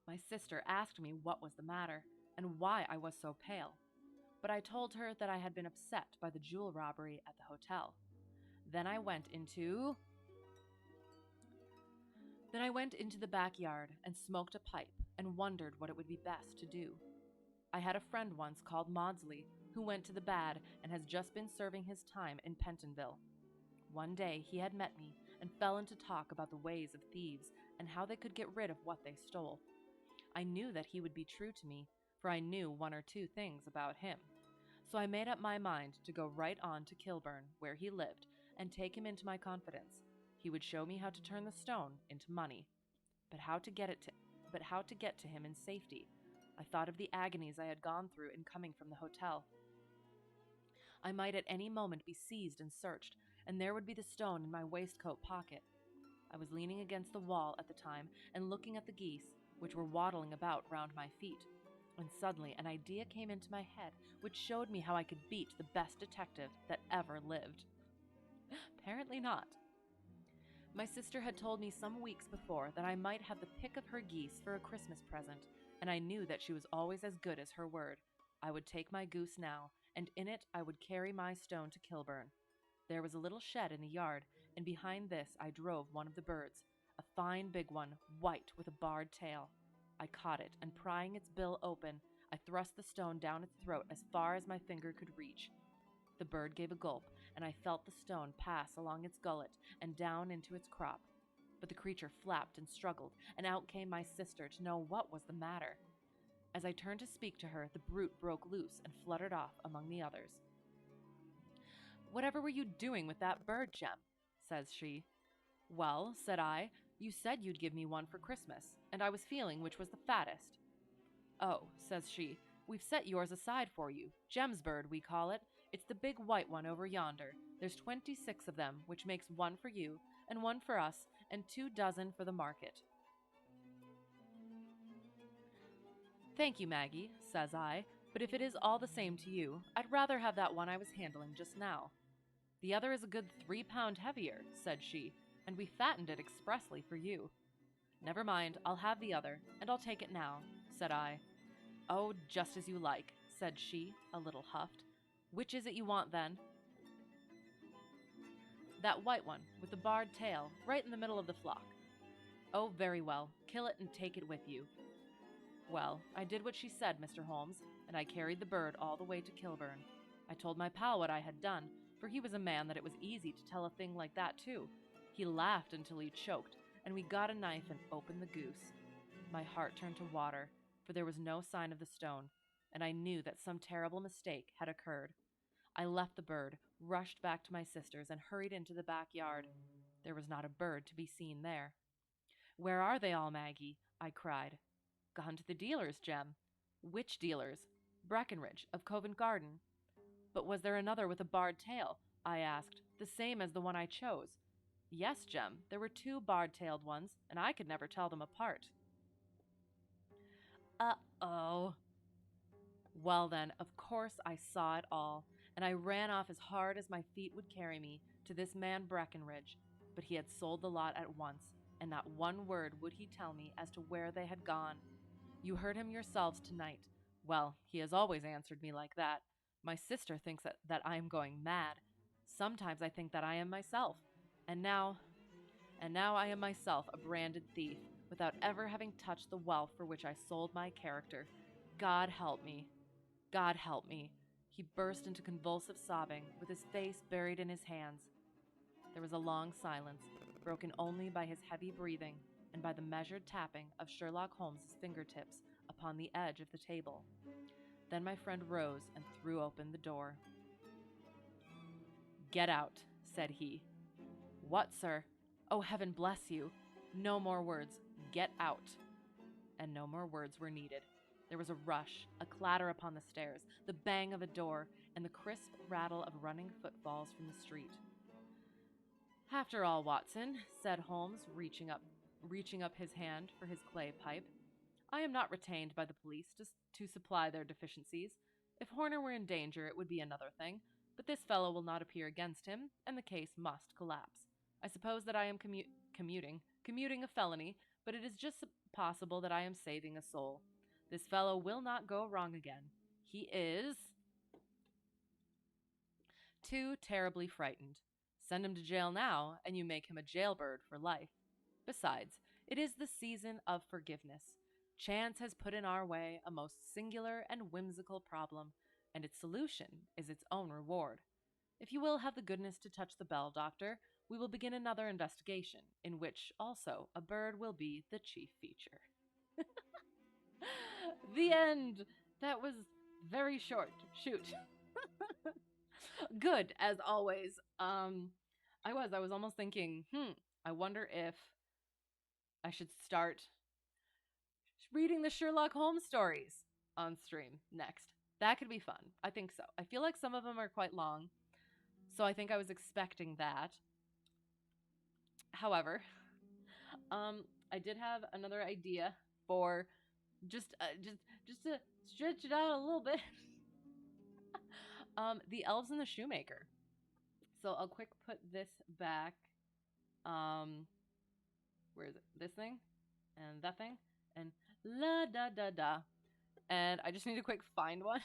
My sister asked me what was the matter and why I was so pale, but I told her that I had been upset by the jewel robbery at the hotel. Then I went into Then I went into the backyard and smoked a pipe and wondered what it would be best to do. I had a friend once called Maudsley who went to the bad and has just been serving his time in Pentonville. One day he had met me and fell into talk about the ways of thieves and how they could get rid of what they stole. I knew that he would be true to me, for I knew one or two things about him. So I made up my mind to go right on to Kilburn, where he lived, and take him into my confidence. He would show me how to turn the stone into money, but how to get to him in safety. I thought of the agonies I had gone through in coming from the hotel. I might at any moment be seized and searched, and there would be the stone in my waistcoat pocket. I was leaning against the wall at the time and looking at the geese, which were waddling about round my feet. And suddenly an idea came into my head which showed me how I could beat the best detective that ever lived. Apparently not. My sister had told me some weeks before that I might have the pick of her geese for a Christmas present, and I knew that she was always as good as her word. I would take my goose now, and in it I would carry my stone to Kilburn. There was a little shed in the yard, and behind this I drove one of the birds, a fine big one, white with a barred tail. I caught it, and prying its bill open, I thrust the stone down its throat as far as my finger could reach. The bird gave a gulp, and I felt the stone pass along its gullet and down into its crop. But the creature flapped and struggled, and out came my sister to know what was the matter. As I turned to speak to her, the brute broke loose and fluttered off among the others. "Whatever were you doing with that bird, Jem?" says she. "Well," said I, "you said you'd give me one for Christmas, and I was feeling which was the fattest." "Oh," says she, "we've set yours aside for you. Jem's bird, we call it. It's the big white one over yonder. There's 26 of them, which makes one for you, and one for us, and 2 dozen for the market." "Thank you, Maggie," says I, "but if it is all the same to you, I'd rather have that one I was handling just now." "The other is a good 3 pound heavier," said she, "and we fattened it expressly for you." "Never mind, I'll have the other, and I'll take it now," said I. "Oh, just as you like," said she, a little huffed. "Which is it you want, then?" "That white one, with the barred tail, right in the middle of the flock." "Oh, very well. Kill it and take it with you." Well, I did what she said, Mr. Holmes, and I carried the bird all the way to Kilburn. I told my pal what I had done, for he was a man that it was easy to tell a thing like that to. He laughed until he choked, and we got a knife and opened the goose. My heart turned to water, for there was no sign of the stone, and I knew that some terrible mistake had occurred. I left the bird, rushed back to my sister's, and hurried into the backyard. There was not a bird to be seen there. "Where are they all, Maggie?" I cried. "Gone to the dealers, Jem." "Which dealers?" "Breckenridge, of Covent Garden." "But was there another with a barred tail?" I asked, "the same as the one I chose?" "Yes, Jem, there were 2 barred-tailed ones, and I could never tell them apart." Uh-oh. Well then, of course I saw it all, and I ran off as hard as my feet would carry me to this man Breckenridge, but he had sold the lot at once, and not one word would he tell me as to where they had gone. You heard him yourselves tonight. Well, he has always answered me like that. My sister thinks that I am going mad. Sometimes I think that I am myself. And now I am myself a branded thief, without ever having touched the wealth for which I sold my character. God help me. God help me. He burst into convulsive sobbing, with his face buried in his hands. There was a long silence, broken only by his heavy breathing and by the measured tapping of Sherlock Holmes's fingertips upon the edge of the table. Then my friend rose and threw open the door. "Get out," said he. "What, sir?" "Oh, heaven bless you!" "No more words. Get out." And no more words were needed. There was a rush, a clatter upon the stairs, the bang of a door, and the crisp rattle of running footfalls from the street. "After all, Watson," said Holmes, reaching up his hand for his clay pipe, "I am not retained by the police to supply their deficiencies. If Horner were in danger, it would be another thing, but this fellow will not appear against him, and the case must collapse. I suppose that I am commuting a felony, but it is just possible that I am saving a soul. This fellow will not go wrong again. He is too terribly frightened. Send him to jail now, and you make him a jailbird for life. Besides, it is the season of forgiveness. Chance has put in our way a most singular and whimsical problem, and its solution is its own reward. If you will have the goodness to touch the bell, Doctor, we will begin another investigation, in which also a bird will be the chief feature. The end! That was very short. Shoot. Good, as always. I was almost thinking, I wonder if I should start reading the Sherlock Holmes stories on stream next. That could be fun. I think so. I feel like some of them are quite long, so I think I was expecting that. However, I did have another idea for just to stretch it out a little bit. The Elves and the Shoemaker. So I'll quick put this back. Where is it? This thing and that thing and la da da da. And I just need to quick find one.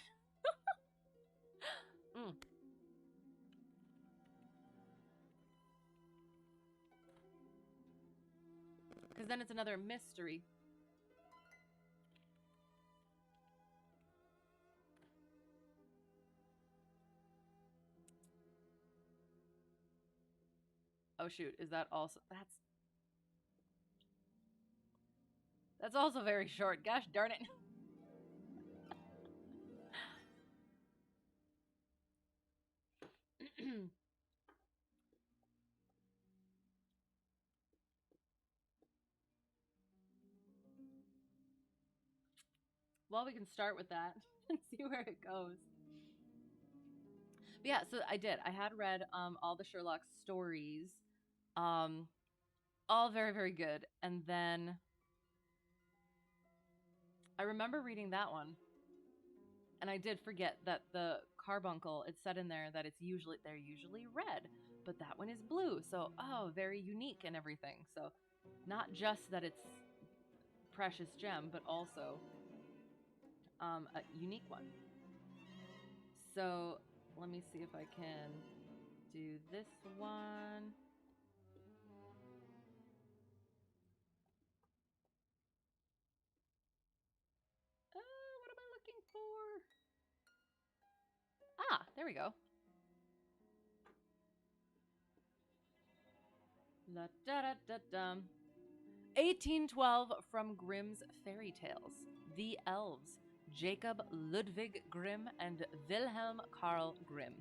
Because then it's another mystery. Oh shoot, is that also that's also very short. Gosh darn it. Well, we can start with that and see where it goes. But yeah, so I did. I had read all the Sherlock stories. All very, very good. And then I remember reading that one. And I did forget that the carbuncle, it said in there that they're usually red, but that one is blue. So, very unique and everything. So, not just that it's precious gem, but also a unique one. So, let me see if I can do this one. What am I looking for? Ah, there we go. La da da da da. 1812 from Grimm's Fairy Tales. The Elves. Jacob Ludwig Grimm and Wilhelm Karl Grimm.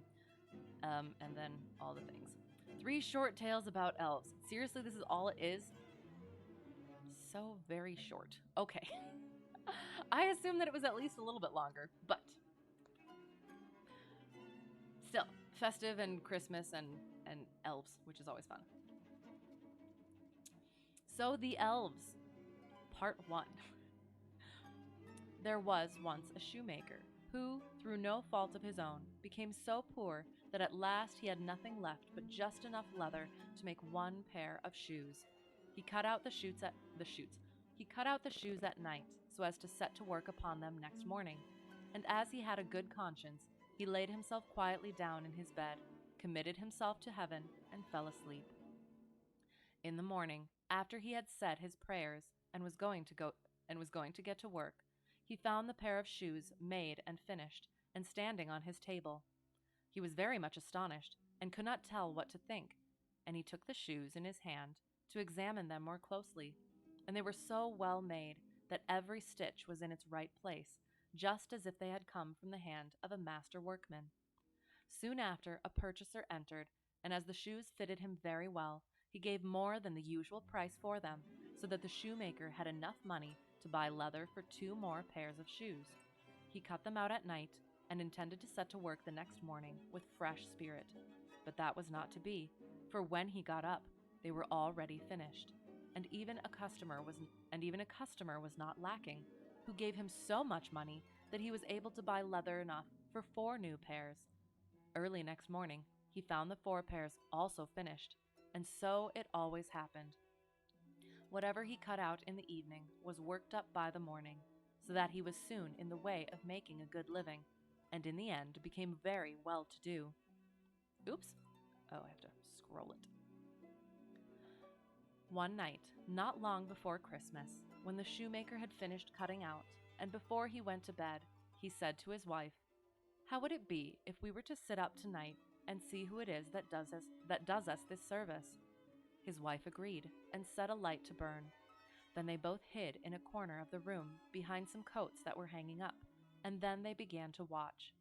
And then all the things. 3 short tales about elves. Seriously, this is all it is? So very short. Okay. I assumed that it was at least a little bit longer, but still, festive and Christmas and elves, which is always fun. So the Elves, Part 1. There was once a shoemaker who, through no fault of his own, became so poor that at last he had nothing left but just enough leather to make 1 pair of shoes. He cut out the shoes at night so as to set to work upon them next morning. And as he had a good conscience, he laid himself quietly down in his bed, committed himself to heaven, and fell asleep. In the morning, after he had said his prayers and was going to get to work, he found the pair of shoes made and finished, and standing on his table. He was very much astonished, and could not tell what to think, and he took the shoes in his hand to examine them more closely, and they were so well made that every stitch was in its right place, just as if they had come from the hand of a master workman. Soon after, a purchaser entered, and as the shoes fitted him very well, he gave more than the usual price for them, so that the shoemaker had enough money to buy leather for 2 more pairs of shoes. He cut them out at night, and intended to set to work the next morning with fresh spirit. But that was not to be, for when he got up, they were already finished, and even a customer was not lacking, who gave him so much money that he was able to buy leather enough for 4 new pairs. Early next morning, he found the 4 pairs also finished, and so it always happened. Whatever he cut out in the evening was worked up by the morning, so that he was soon in the way of making a good living, and in the end became very well to do. Oops. Oh, I have to scroll it. One night, not long before Christmas, when the shoemaker had finished cutting out, and before he went to bed, he said to his wife, "How would it be if we were to sit up tonight and see who it is that does us this service?" His wife agreed, and set a light to burn. Then they both hid in a corner of the room behind some coats that were hanging up, and then they began to watch.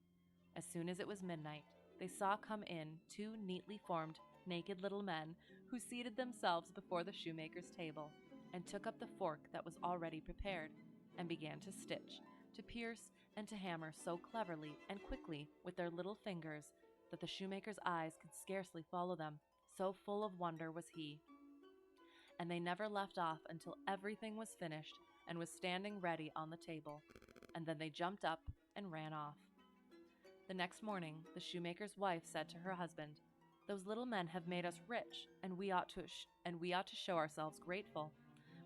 As soon as it was midnight, they saw come in 2 neatly formed, naked little men who seated themselves before the shoemaker's table, and took up the fork that was already prepared, and began to stitch, to pierce, and to hammer so cleverly and quickly with their little fingers that the shoemaker's eyes could scarcely follow them, so full of wonder was he. And they never left off until everything was finished and was standing ready on the table, and then they jumped up and ran off. The next morning, the shoemaker's wife said to her husband, "Those little men have made us rich, and we ought to show ourselves grateful.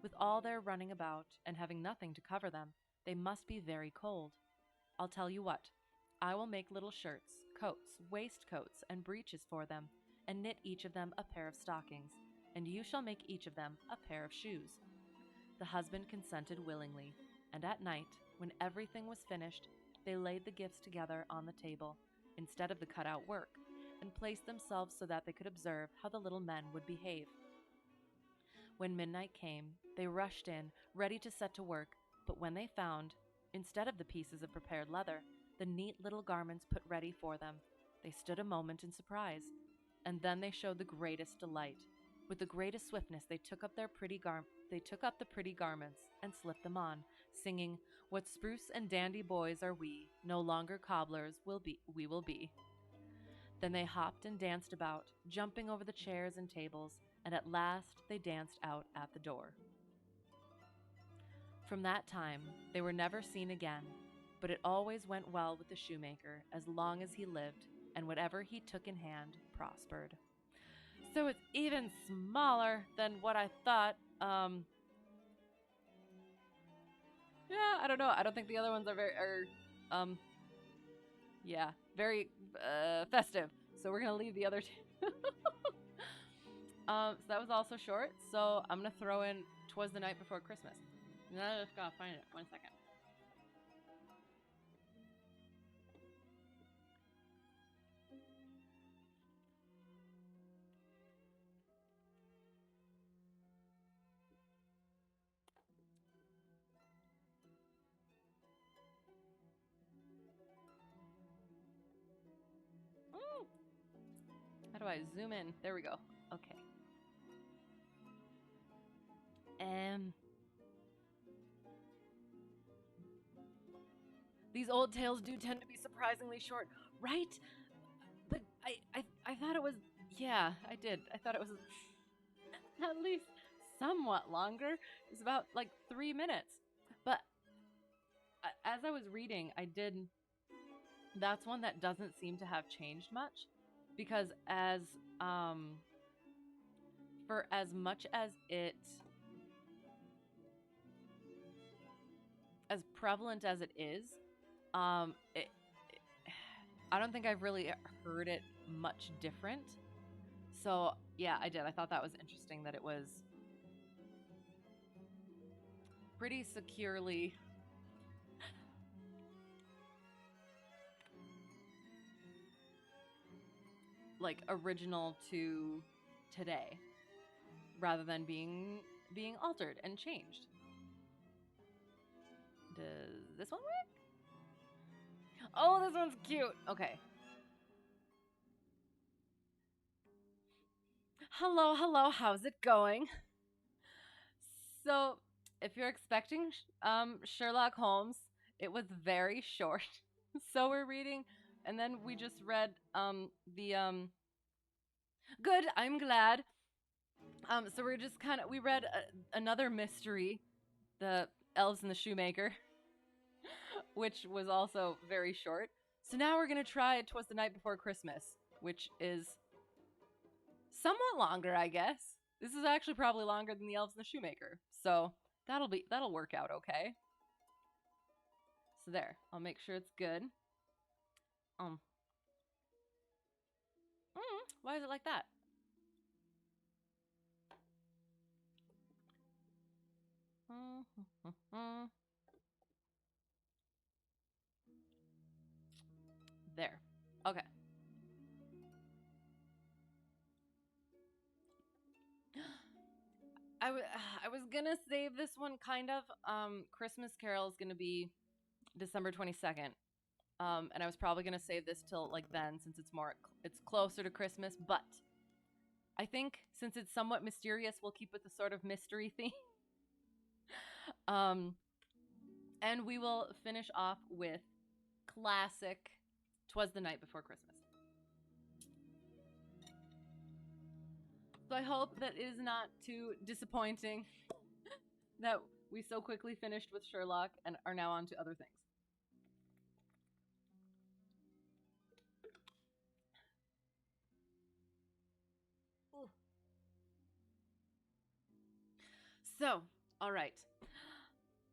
With all their running about and having nothing to cover them, they must be very cold. I'll tell you what, I will make little shirts, coats, waistcoats, and breeches for them, and knit each of them a pair of stockings, and you shall make each of them a pair of shoes." The husband consented willingly, and at night, when everything was finished, they laid the gifts together on the table, instead of the cut-out work, and placed themselves so that they could observe how the little men would behave. When midnight came, they rushed in, ready to set to work, but when they found, instead of the pieces of prepared leather, the neat little garments put ready for them, they stood a moment in surprise, and then they showed the greatest delight. With the greatest swiftness they took up the pretty garments and slipped them on, singing, "What spruce and dandy boys are we, no longer cobblers we will be." Then they hopped and danced about, jumping over the chairs and tables, and at last they danced out at the door. From that time they were never seen again, but it always went well with the shoemaker as long as he lived, and whatever he took in hand prospered. So it's even smaller than what I thought. Yeah, I don't know. I don't think the other ones are very festive. So we're gonna leave the other two. So that was also short. So I'm gonna throw in "Twas the Night Before Christmas." And I just gotta find it. 1 second. How do I zoom in? There we go. Okay. These old tales do tend to be surprisingly short, right? But I thought it was, yeah, I did. I thought it was at least somewhat longer. It was about like 3 minutes. But as I was reading, that's one that doesn't seem to have changed much, because for as much as as prevalent as it is, I don't think I've really heard it much different. So yeah, I did. I thought that was interesting that it was pretty securely like original to today, rather than being altered and changed. Does this one work? Oh, this one's cute. Okay. Hello, how's it going? So, if you're expecting Sherlock Holmes, it was very short. So we're reading, and then we just read good, I'm glad. So we're just we read another mystery, the Elves and the Shoemaker, which was also very short. So now we're going to try Twas the Night Before Christmas, which is somewhat longer, I guess. This is actually probably longer than the Elves and the Shoemaker. So that'll work out okay. So there, I'll make sure it's good. Why is it like that? There. Okay. I was gonna save this one kind of. Christmas Carol is gonna be December 22nd. And I was probably gonna save this till like then, since it's closer to Christmas. But I think since it's somewhat mysterious, we'll keep with the sort of mystery theme. And we will finish off with classic "Twas the Night Before Christmas." So I hope that it is not too disappointing that we so quickly finished with Sherlock and are now on to other things. Ooh. So, all right.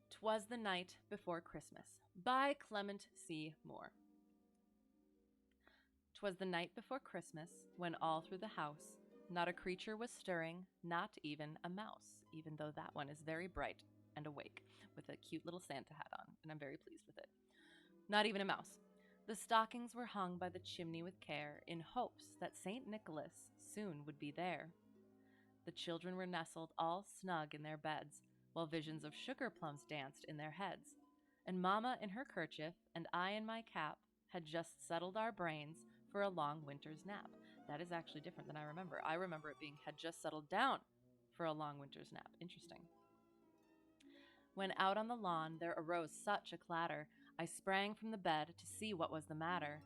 "Twas the Night Before Christmas" by Clement C. Moore. 'Twas the night before Christmas, when all through the house not a creature was stirring, not even a mouse, even though that one is very bright and awake, with a cute little Santa hat on, and I'm very pleased with it. Not even a mouse. The stockings were hung by the chimney with care, in hopes that St. Nicholas soon would be there. The children were nestled all snug in their beds, while visions of sugar plums danced in their heads. And Mamma in her kerchief, and I in my cap, had just settled our brains for a long winter's nap. That is actually different than I remember. I remember it being had just settled down for a long winter's nap. Interesting. When out on the lawn there arose such a clatter, I sprang from the bed to see what was the matter.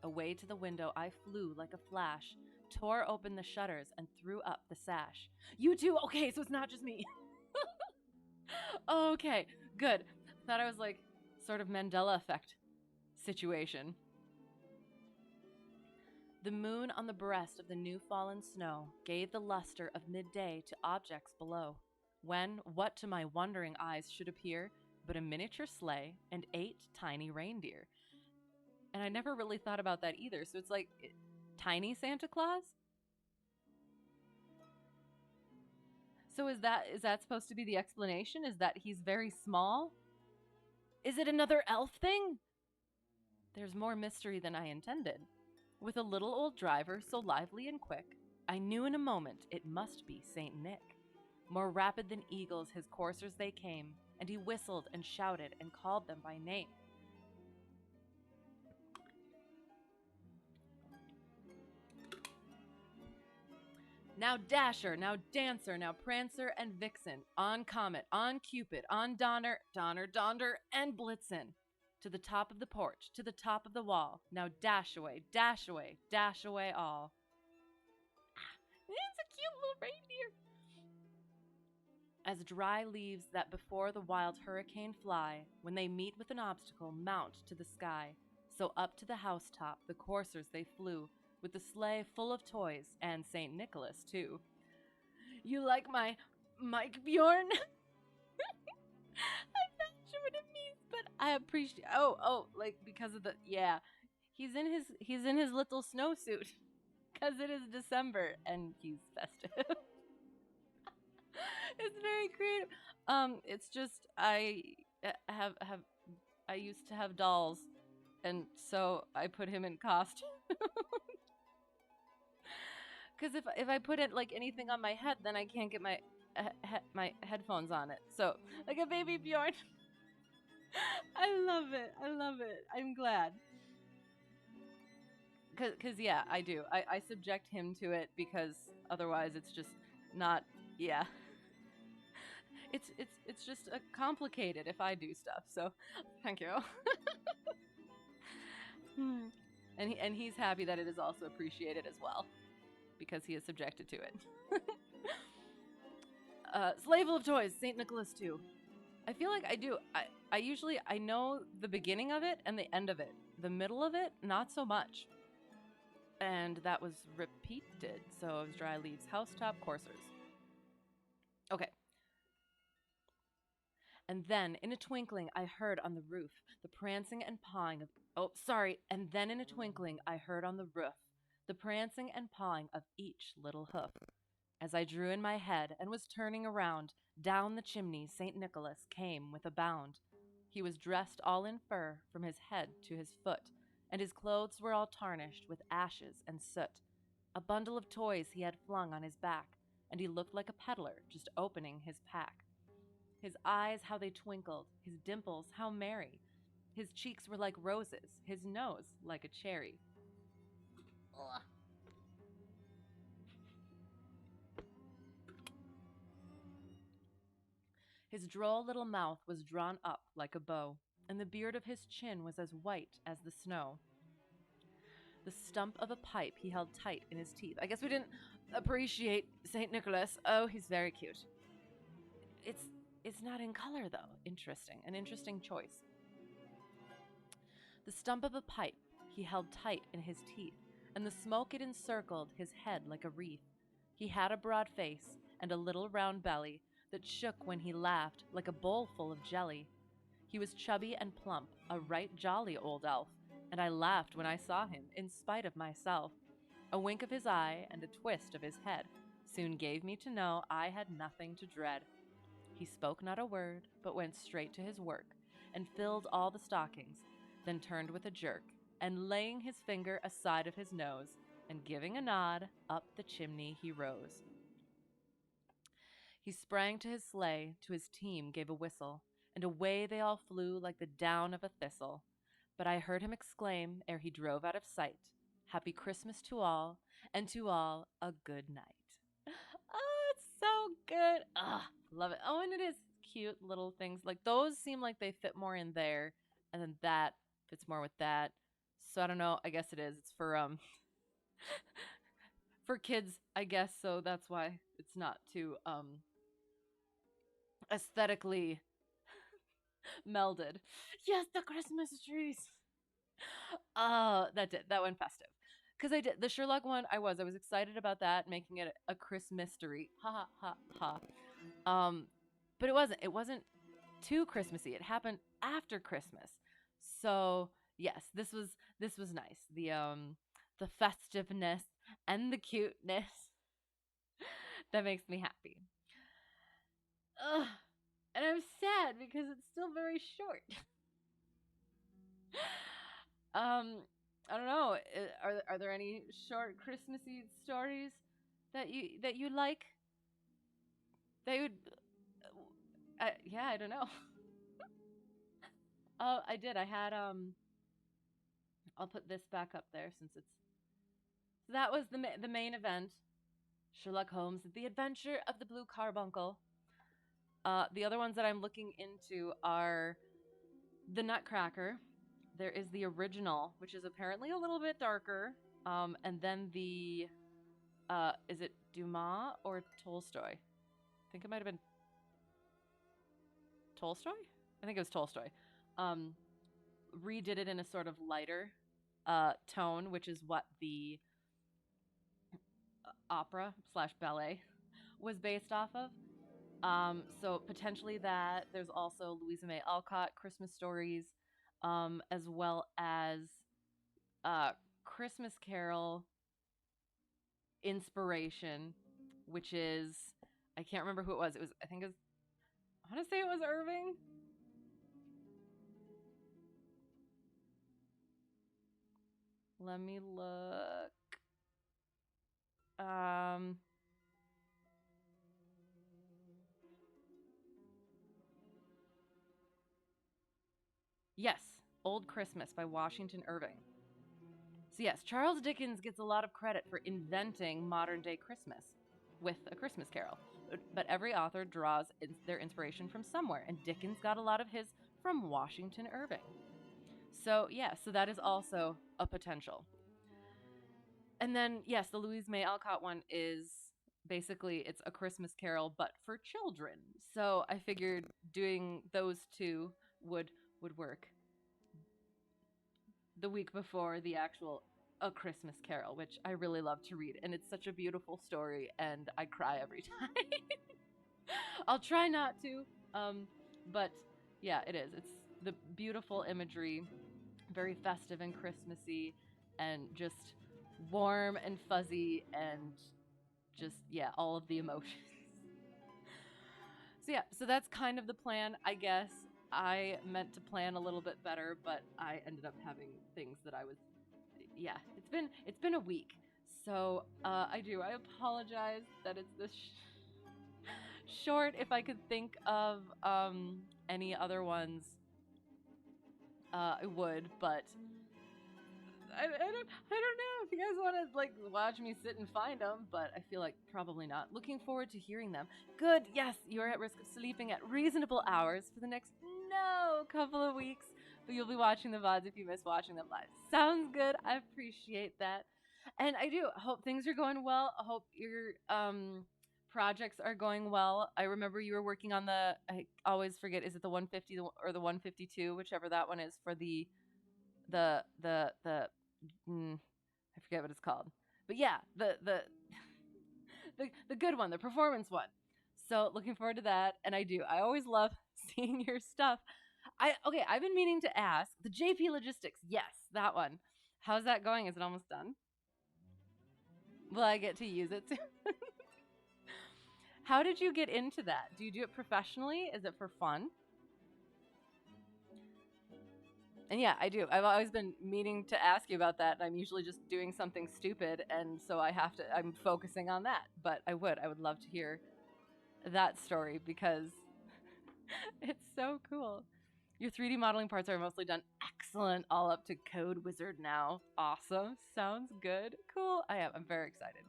Away to the window I flew like a flash, tore open the shutters, and threw up the sash. You too? Okay, so it's not just me. Okay, good. Thought I was like sort of Mandela effect situation. The moon on the breast of the new fallen snow gave the luster of midday to objects below, when what to my wondering eyes should appear but a miniature sleigh and 8 tiny reindeer. And I never really thought about that either, so it's like tiny Santa Claus? So is that supposed to be the explanation? Is that he's very small? Is it another elf thing? There's more mystery than I intended. With a little old driver so lively and quick, I knew in a moment it must be Saint Nick. More rapid than eagles his coursers they came, and he whistled and shouted and called them by name. Now Dasher, now Dancer, now Prancer and Vixen, on Comet, on Cupid, on Donner, Donder, and Blitzen. To the top of the porch, to the top of the wall. Now dash away, dash away, dash away all. It's a cute little reindeer. As dry leaves that before the wild hurricane fly, when they meet with an obstacle, mount to the sky. So up to the housetop the coursers they flew, with the sleigh full of toys, and St. Nicholas too. You like my Mike Bjorn? I'm not sure what it means, but I appreciate. Like because of the he's in his little snowsuit because it is December and he's festive. It's very creative. It's just I used to have dolls, and so I put him in costume. Because if I put it like anything on my head, then I can't get my my headphones on it. So like a baby Bjorn. I love it. I'm glad. Cause yeah, I do. I subject him to it because otherwise it's just not. Yeah. It's just complicated if I do stuff. So thank you. And he's happy that it is also appreciated as well, because he is subjected to it. Slave of Toys, St. Nicholas too. I feel like I do. I usually know the beginning of it and the end of it, The middle of it, not so much. And that was repeated. So it was dry leaves, housetop, coursers. Okay. And then, in a twinkling, I heard on the roof the prancing and pawing of. Oh, sorry. And then, in a twinkling, I heard on the roof the prancing and pawing of each little hoof. As I drew in my head and was turning around, down the chimney St. Nicholas came with a bound. He was dressed all in fur from his head to his foot, and his clothes were all tarnished with ashes and soot. A bundle of toys he had flung on his back, and he looked like a peddler just opening his pack. His eyes, how they twinkled, his dimples, how merry. His cheeks were like roses, his nose like a cherry. Ugh. His droll little mouth was drawn up like a bow, and the beard of his chin was as white as the snow. The stump of a pipe he held tight in his teeth. I guess we didn't appreciate St. Nicholas. Oh, he's very cute. It's not in color, though. Interesting. An interesting choice. The stump of a pipe he held tight in his teeth, and the smoke it encircled his head like a wreath. He had a broad face and a little round belly that shook when he laughed like a bowl full of jelly. He was chubby and plump, a right jolly old elf, and I laughed when I saw him, in spite of myself. A wink of his eye and a twist of his head soon gave me to know I had nothing to dread. He spoke not a word, but went straight to his work, and filled all the stockings, then turned with a jerk, and laying his finger aside of his nose, and giving a nod, up the chimney he rose. He sprang to his sleigh, to his team gave a whistle, and away they all flew like the down of a thistle. But I heard him exclaim, ere he drove out of sight, "Happy Christmas to all, and to all a good night." Oh, it's so good. Love it. Oh, and it is cute little things. Like, those seem like they fit more in there, and then that fits more with that. So I don't know. I guess it is. It's for for kids, I guess, so that's why it's not too aesthetically melded. Yes, the Christmas trees. That went festive. Because I did the Sherlock one, I was excited about that, making it a Christmas-tery. Ha ha ha ha. But it wasn't too Christmassy. It happened after Christmas. So yes, this was nice. The festiveness and the cuteness that makes me happy. Ugh. And I'm sad because it's still very short. I don't know. Are there any short Christmassy stories that you like? They would. Yeah, I don't know. Oh, I did. I had I'll put this back up there since it's. So that was the main event. Sherlock Holmes: The Adventure of the Blue Carbuncle. The other ones that I'm looking into are the Nutcracker. There is the original, which is apparently a little bit darker. And then is it Dumas or Tolstoy? I think it might have been Tolstoy. I think it was Tolstoy. Redid it in a sort of lighter tone, which is what the opera slash ballet was based off of. So potentially that. There's also Louisa May Alcott Christmas stories, as well as Christmas Carol inspiration, which is, I can't remember who it was. I want to say it was Irving. Let me look. Yes, Old Christmas by Washington Irving. So yes, Charles Dickens gets a lot of credit for inventing modern day Christmas with A Christmas Carol. But every author draws their inspiration from somewhere, and Dickens got a lot of his from Washington Irving. So yeah, so that is also a potential. And then yes, the Louise May Alcott one is basically it's A Christmas Carol but for children. So I figured doing those two would work the week before the actual A Christmas Carol, which I really love to read, and it's such a beautiful story, and I cry every time. I'll try not to, but yeah, it is. It's the beautiful imagery, very festive and Christmassy, and just warm and fuzzy, and just yeah, all of the emotions. So yeah, so that's kind of the plan, I guess. I meant to plan a little bit better, but I ended up having things that I was yeah, it's been a week. So, I apologize that it's this short. If I could think of any other ones, I would, but I don't know if you guys want to like watch me sit and find them, but I feel like probably not. Looking forward to hearing them. Good, yes, you're at risk of sleeping at reasonable hours for the next couple of weeks, but you'll be watching the VODs if you miss watching them live. Sounds good. I appreciate that, and I do hope things are going well. I hope your projects are going well. I remember you were working on I always forget, is it the 150 or the 152, whichever that one is for the I forget what it's called, but yeah, the good one, the performance one. So looking forward to that, and I always love seeing your stuff. I've been meaning to ask the JP Logistics. Yes, that one. How's that going? Is it almost done? Will I get to use it soon? How did you get into that? Do you do it professionally? Is it for fun? And yeah, I do. I've always been meaning to ask you about that, and I'm usually just doing something stupid, and so I'm focusing on that. But I would love to hear that story because it's so cool. Your 3D modeling parts are mostly done. Excellent. All up to Code Wizard now. Awesome. Sounds good. Cool. I am. I'm very excited.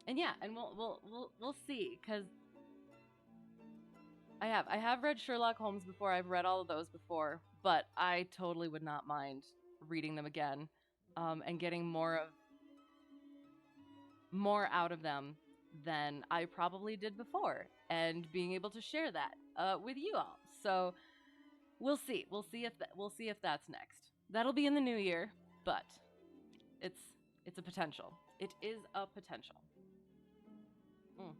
And yeah, and we'll see, because I have read Sherlock Holmes before. I've read all of those before, but I totally would not mind reading them again, and getting more out of them than I probably did before, and being able to share that with you all. So we'll see. We'll see if that's next. That'll be in the new year, but it's a potential. It is a potential. Mm.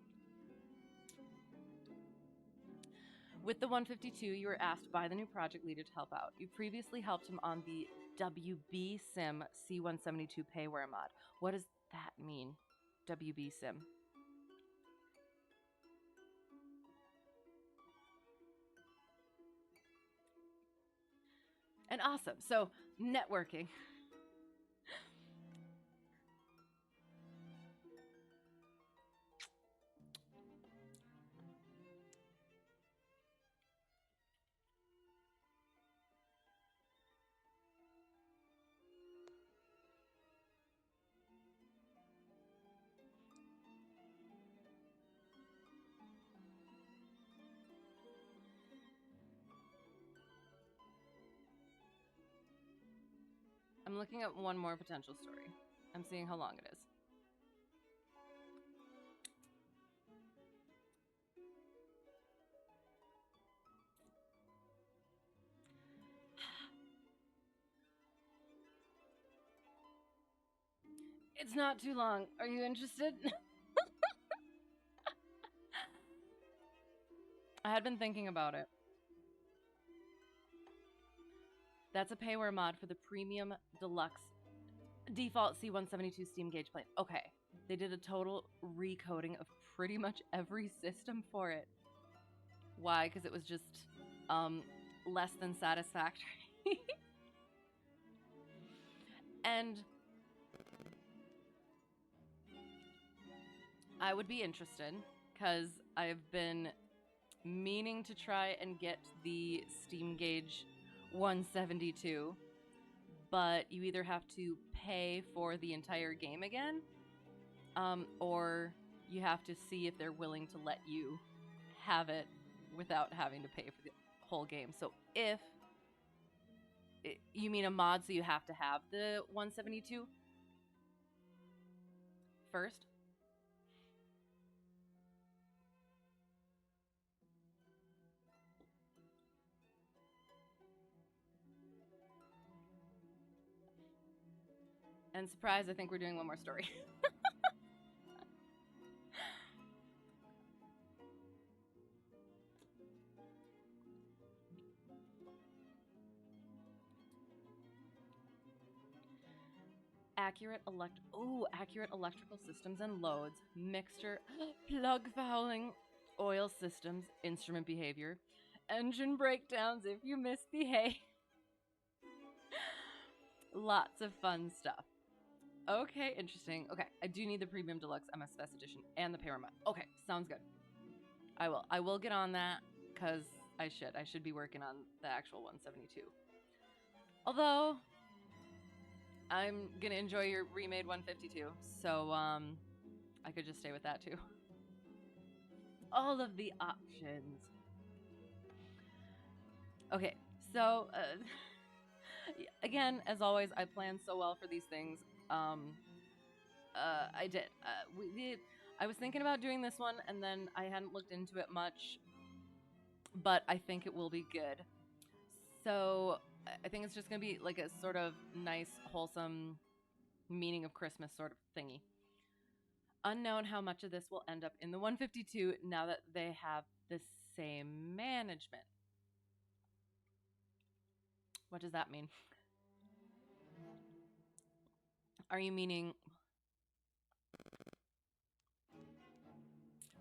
With the 152, you were asked by the new project leader to help out. You previously helped him on the WB Sim C172 payware mod. What does that mean? WB Sim. And awesome. So, networking. I'm looking at one more potential story. I'm seeing how long it is. It's not too long. Are you interested? I had been thinking about it. That's a payware mod for the premium deluxe default C172 Steam Gauge plane. Okay, they did a total recoding of pretty much every system for it. Why? Because it was just less than satisfactory. And I would be interested, because I've been meaning to try and get the Steam Gauge 172, but you either have to pay for the entire game again, or you have to see if they're willing to let you have it without having to pay for the whole game. So if you mean a mod, so you have to have the 172? first. And surprise, I think we're doing one more story. Accurate electrical systems and loads, mixture, plug fouling, oil systems, instrument behavior, engine breakdowns if you misbehave. Lots of fun stuff. Okay, interesting. Okay, I do need the Premium Deluxe MS Fest Edition and the Paramount. Okay, sounds good. I will get on that because I should be working on the actual 172. Although I'm gonna enjoy your remade 152, so I could just stay with that too. All of the options. Okay, so again, as always, I plan so well for these things. I did. I was thinking about doing this one, and then I hadn't looked into it much, but I think it will be good. So I think it's just gonna be like a sort of nice, wholesome meaning of Christmas sort of thingy. Unknown how much of this will end up in the 152 now that they have the same management. What does that mean? Are you meaning...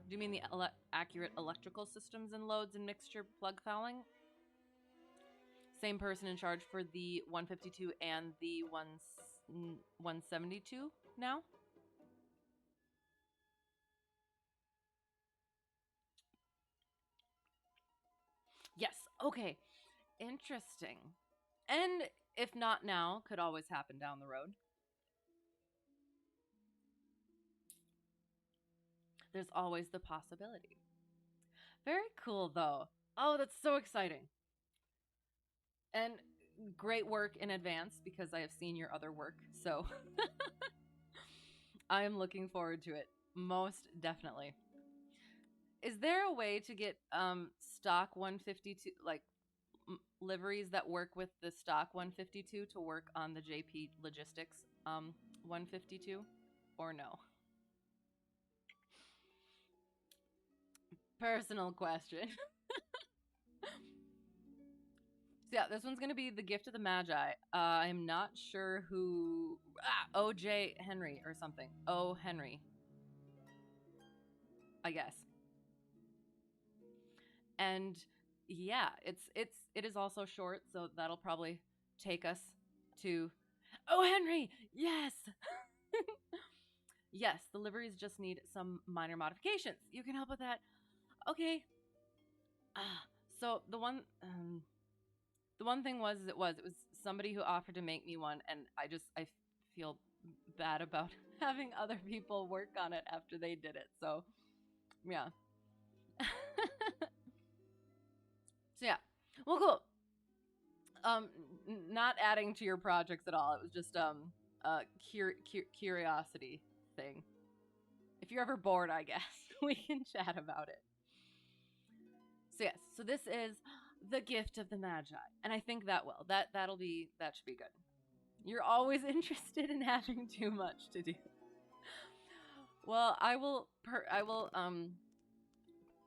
Do you mean the accurate electrical systems and loads and mixture plug fouling? Same person in charge for the 152 and the 172 now? Yes, okay. Interesting. And if not now, could always happen down the road. There's always the possibility. Very cool, though. Oh, that's so exciting. And great work in advance because I have seen your other work. So I am looking forward to it. Most definitely. Is there a way to get stock 152, like liveries that work with the stock 152 to work on the JP Logistics 152? Or no? Personal question. So yeah, this one's going to be The Gift of the Magi. I'm not sure who... O.J. Henry or something. O. Henry. I guess. And yeah, it is also short, so that'll probably take us to... O. Henry! Yes! Yes, the liveries just need some minor modifications. You can help with that. Okay. So the one thing was it was somebody who offered to make me one, and I feel bad about having other people work on it after they did it. So yeah. So yeah. Well, cool. Not adding to your projects at all. It was just a curiosity thing. If you're ever bored, I guess we can chat about it. So yes, so this is The Gift of the Magi, and I think that that should be good. You're always interested in having too much to do. Well, I will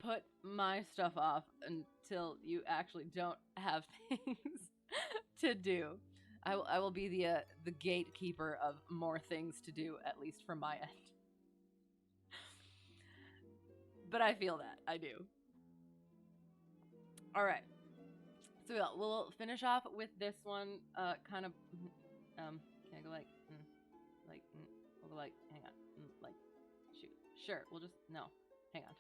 put my stuff off until you actually don't have things to do. I will be the gatekeeper of more things to do, at least from my end. But I feel that. I do. All right. So we'll finish off with this one. Kind of. Can I go like? We'll go like. Hang on. Like. Shoot. Sure. We'll just no. Hang on.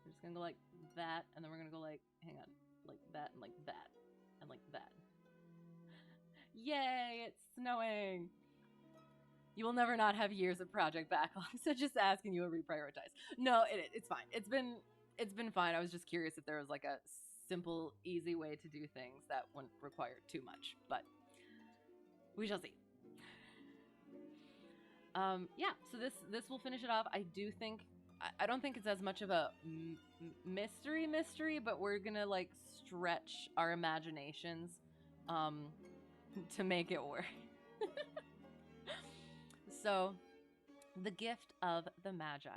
We're just gonna go like that, and then we're gonna go like. Hang on. Like that and like that and like that. Yay! It's snowing. You will never not have years of project backlog, so just asking you to reprioritize. No, it's fine. It's been fine. I was just curious if there was like a simple, easy way to do things that wouldn't require too much, but we shall see. Yeah, so this will finish it off. I do think I don't think it's as much of a mystery, but we're gonna like stretch our imaginations um, to make it work. So, the gift of the Magi.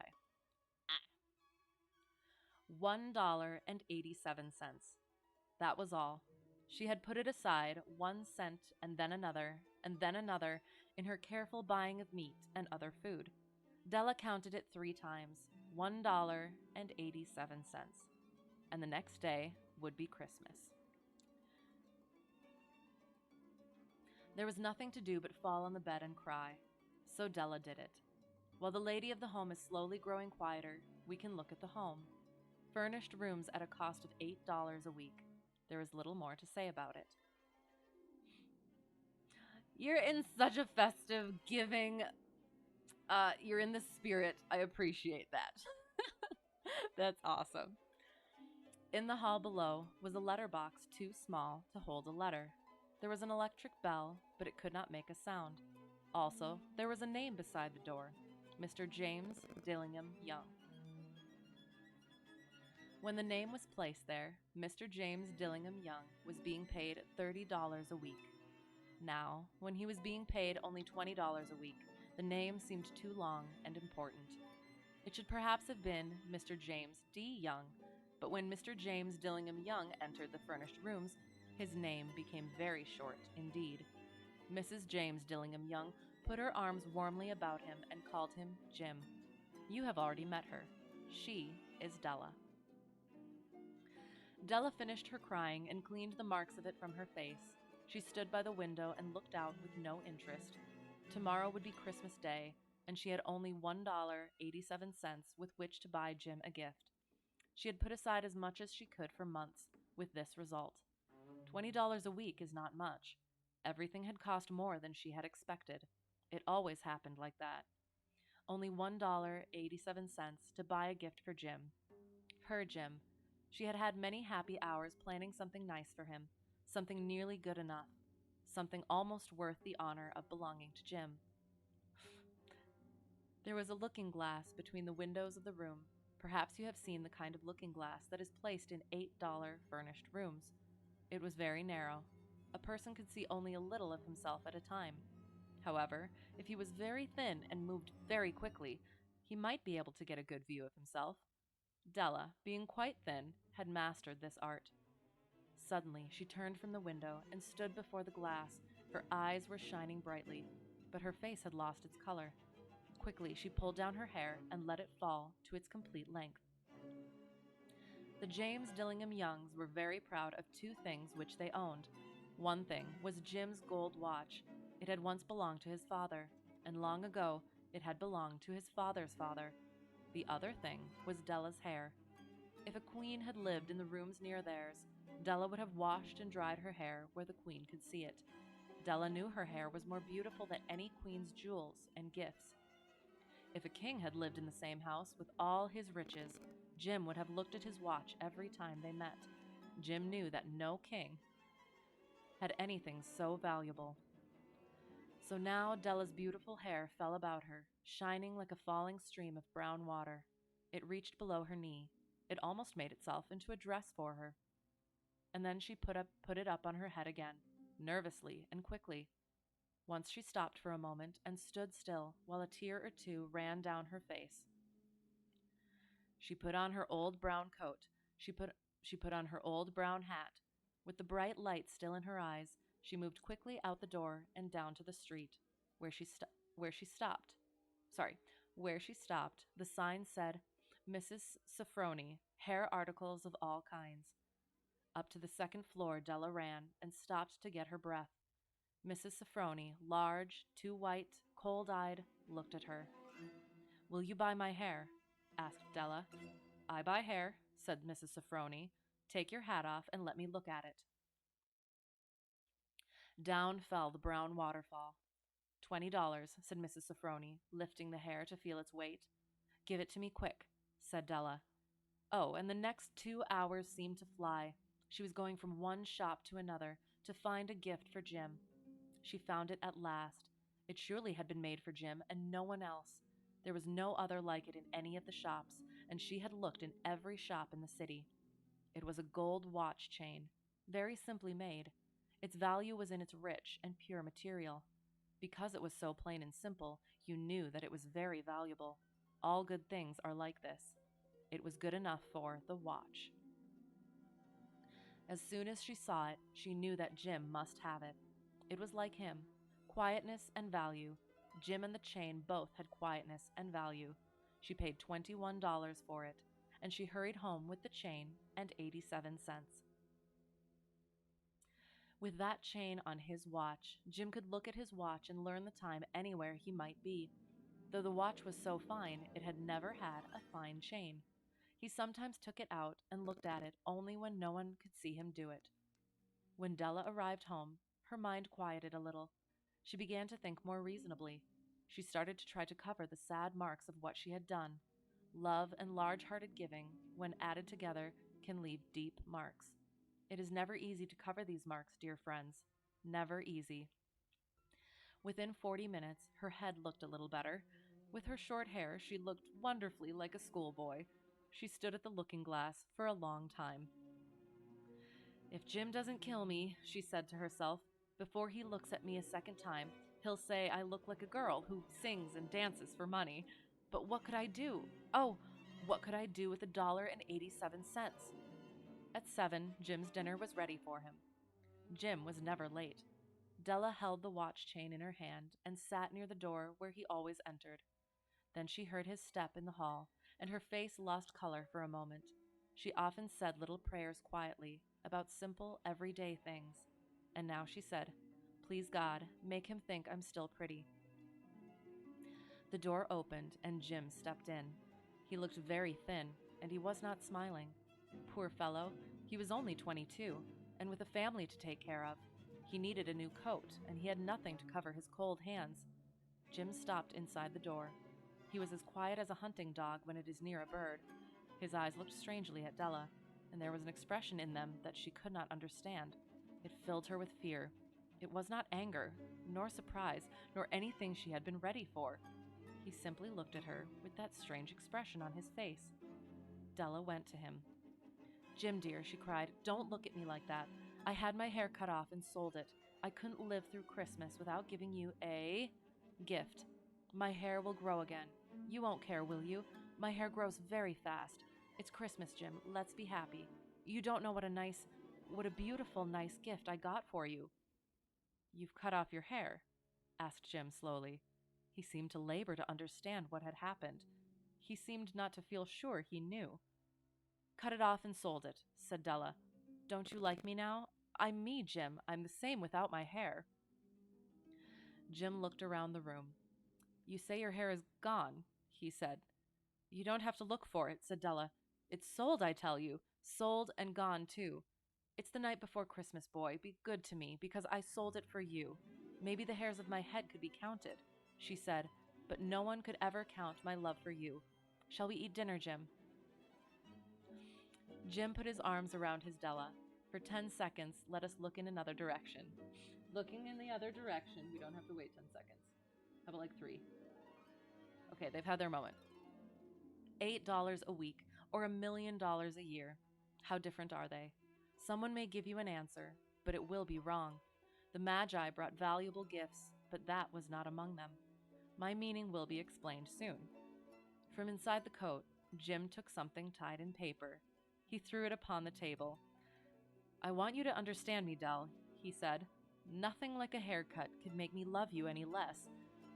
$1.87. That was all. She had put it aside, 1 cent, and then another, in her careful buying of meat and other food. Della counted it 3 times, $1.87. And the next day would be Christmas. There was nothing to do but fall on the bed and cry. So Della did it. While the lady of the home is slowly growing quieter, we can look at the home. Furnished rooms at a cost of $8 a week. There is little more to say about it. You're in such a festive, giving, you're in the spirit. I appreciate that. That's awesome. In the hall below was a letter box too small to hold a letter. There was an electric bell, but it could not make a sound. Also, there was a name beside the door, Mr. James Dillingham Young. When the name was placed there, Mr. James Dillingham Young was being paid $30 a week. Now, when he was being paid only $20 a week, the name seemed too long and important. It should perhaps have been Mr. James D. Young, but when Mr. James Dillingham Young entered the furnished rooms, his name became very short indeed. Mrs. James Dillingham Young put her arms warmly about him and called him Jim. You have already met her. She is Della. Della finished her crying and cleaned the marks of it from her face. She stood by the window and looked out with no interest. Tomorrow would be Christmas Day, and she had only $1.87 with which to buy Jim a gift. She had put aside as much as she could for months, with this result. $20 a week is not much. Everything had cost more than she had expected. It always happened like that. Only $1.87 to buy a gift for Jim. Her Jim. She had had many happy hours planning something nice for him, something nearly good enough, something almost worth the honor of belonging to Jim. There was a looking glass between the windows of the room. Perhaps you have seen the kind of looking glass that is placed in $8 furnished rooms. It was very narrow. A person could see only a little of himself at a time. However, if he was very thin and moved very quickly, he might be able to get a good view of himself. Della, being quite thin, had mastered this art. Suddenly, she turned from the window and stood before the glass. Her eyes were shining brightly, but her face had lost its color. Quickly, she pulled down her hair and let it fall to its complete length. The James Dillingham Youngs were very proud of two things which they owned. One thing was Jim's gold watch. It had once belonged to his father, and long ago it had belonged to his father's father. The other thing was Della's hair. If a queen had lived in the rooms near theirs, Della would have washed and dried her hair where the queen could see it. Della knew her hair was more beautiful than any queen's jewels and gifts. If a king had lived in the same house with all his riches, Jim would have looked at his watch every time they met. Jim knew that no king had anything so valuable. So now Della's beautiful hair fell about her, shining like a falling stream of brown water. It reached below her knee. It almost made itself into a dress for her. And then she put it up on her head again, nervously and quickly. Once she stopped for a moment and stood still while a tear or two ran down her face. She put on her old brown coat. She put on her old brown hat. With the bright light still in her eyes, she moved quickly out the door and down to the street, where she stopped. Where she stopped, the sign said, Mrs. Sofroni, hair articles of all kinds. Up to the second floor Della ran and stopped to get her breath. Mrs. Sofroni, large, too white, cold-eyed, looked at her. Will you buy my hair? Asked Della. I buy hair, said Mrs. Sofroni. Take your hat off and let me look at it. Down fell the brown waterfall. $20, said Mrs. Sofroni, lifting the hair to feel its weight. Give it to me quick, said Della. Oh, and the next 2 hours seemed to fly. She was going from one shop to another to find a gift for Jim. She found it at last. It surely had been made for Jim and no one else. There was no other like it in any of the shops, and she had looked in every shop in the city. It was a gold watch chain, very simply made. Its value was in its rich and pure material. Because it was so plain and simple, you knew that it was very valuable. All good things are like this. It was good enough for the watch. As soon as she saw it, she knew that Jim must have it. It was like him. Quietness and value. Jim and the chain both had quietness and value. She paid $21 for it, and she hurried home with the chain and 87 cents. With that chain on his watch, Jim could look at his watch and learn the time anywhere he might be. Though the watch was so fine, it had never had a fine chain. He sometimes took it out and looked at it only when no one could see him do it. When Della arrived home, her mind quieted a little. She began to think more reasonably. She started to try to cover the sad marks of what she had done. Love and large-hearted giving, when added together, can leave deep marks. It is never easy to cover these marks, dear friends. Never easy. Within 40 minutes, her head looked a little better. With her short hair, she looked wonderfully like a schoolboy. She stood at the looking-glass for a long time. "If Jim doesn't kill me," she said to herself, "before he looks at me a second time, he'll say I look like a girl who sings and dances for money. But what could I do? Oh, what could I do with $1.87? At 7, Jim's dinner was ready for him. Jim was never late. Della held the watch chain in her hand and sat near the door where he always entered. Then she heard his step in the hall, and her face lost color for a moment. She often said little prayers quietly about simple, everyday things. And now she said, "Please God, make him think I'm still pretty." The door opened, and Jim stepped in. He looked very thin, and he was not smiling. Poor fellow, he was only 22, and with a family to take care of. He needed a new coat, and he had nothing to cover his cold hands. Jim stopped inside the door. He was as quiet as a hunting dog when it is near a bird. His eyes looked strangely at Della, and there was an expression in them that she could not understand. It filled her with fear. It was not anger, nor surprise, nor anything she had been ready for. He simply looked at her with that strange expression on his face. Della went to him. "Jim, dear," she cried, "don't look at me like that. I had my hair cut off and sold it. I couldn't live through Christmas without giving you a gift. My hair will grow again. You won't care, will you? My hair grows very fast. It's Christmas, Jim. Let's be happy. You don't know what a beautiful, nice gift I got for you." "You've cut off your hair?" asked Jim slowly. He seemed to labor to understand what had happened. He seemed not to feel sure he knew. "Cut it off and sold it," said Della. "Don't you like me now? I'm me, Jim. I'm the same without my hair." Jim looked around the room. "You say your hair is gone," he said. "You don't have to look for it," said Della. "It's sold, I tell you. Sold and gone, too. It's the night before Christmas, boy. Be good to me, because I sold it for you. Maybe the hairs of my head could be counted," she said, "but no one could ever count my love for you. Shall we eat dinner, Jim?" Jim put his arms around his Della. For 10 seconds, let us look in another direction. Looking in the other direction, we don't have to wait 10 seconds. How about like 3? Okay, they've had their moment. $8 a week, or $1 million a year. How different are they? Someone may give you an answer, but it will be wrong. The Magi brought valuable gifts, but that was not among them. My meaning will be explained soon. From inside the coat, Jim took something tied in paper. He threw it upon the table. "I want you to understand me, Dell," he said. "Nothing like a haircut could make me love you any less.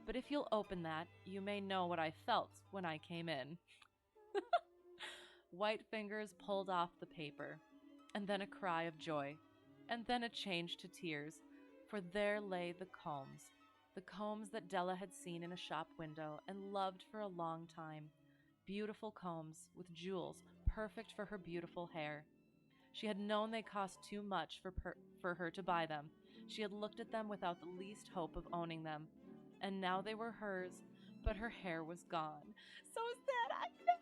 But if you'll open that, you may know what I felt when I came in." White fingers pulled off the paper, and then a cry of joy, and then a change to tears, for there lay the combs that Della had seen in a shop window and loved for a long time. Beautiful combs with jewels, perfect for her beautiful hair. She had known they cost too much for her to buy them. She had looked at them without the least hope of owning them. And now they were hers, but her hair was gone. So sad, I know.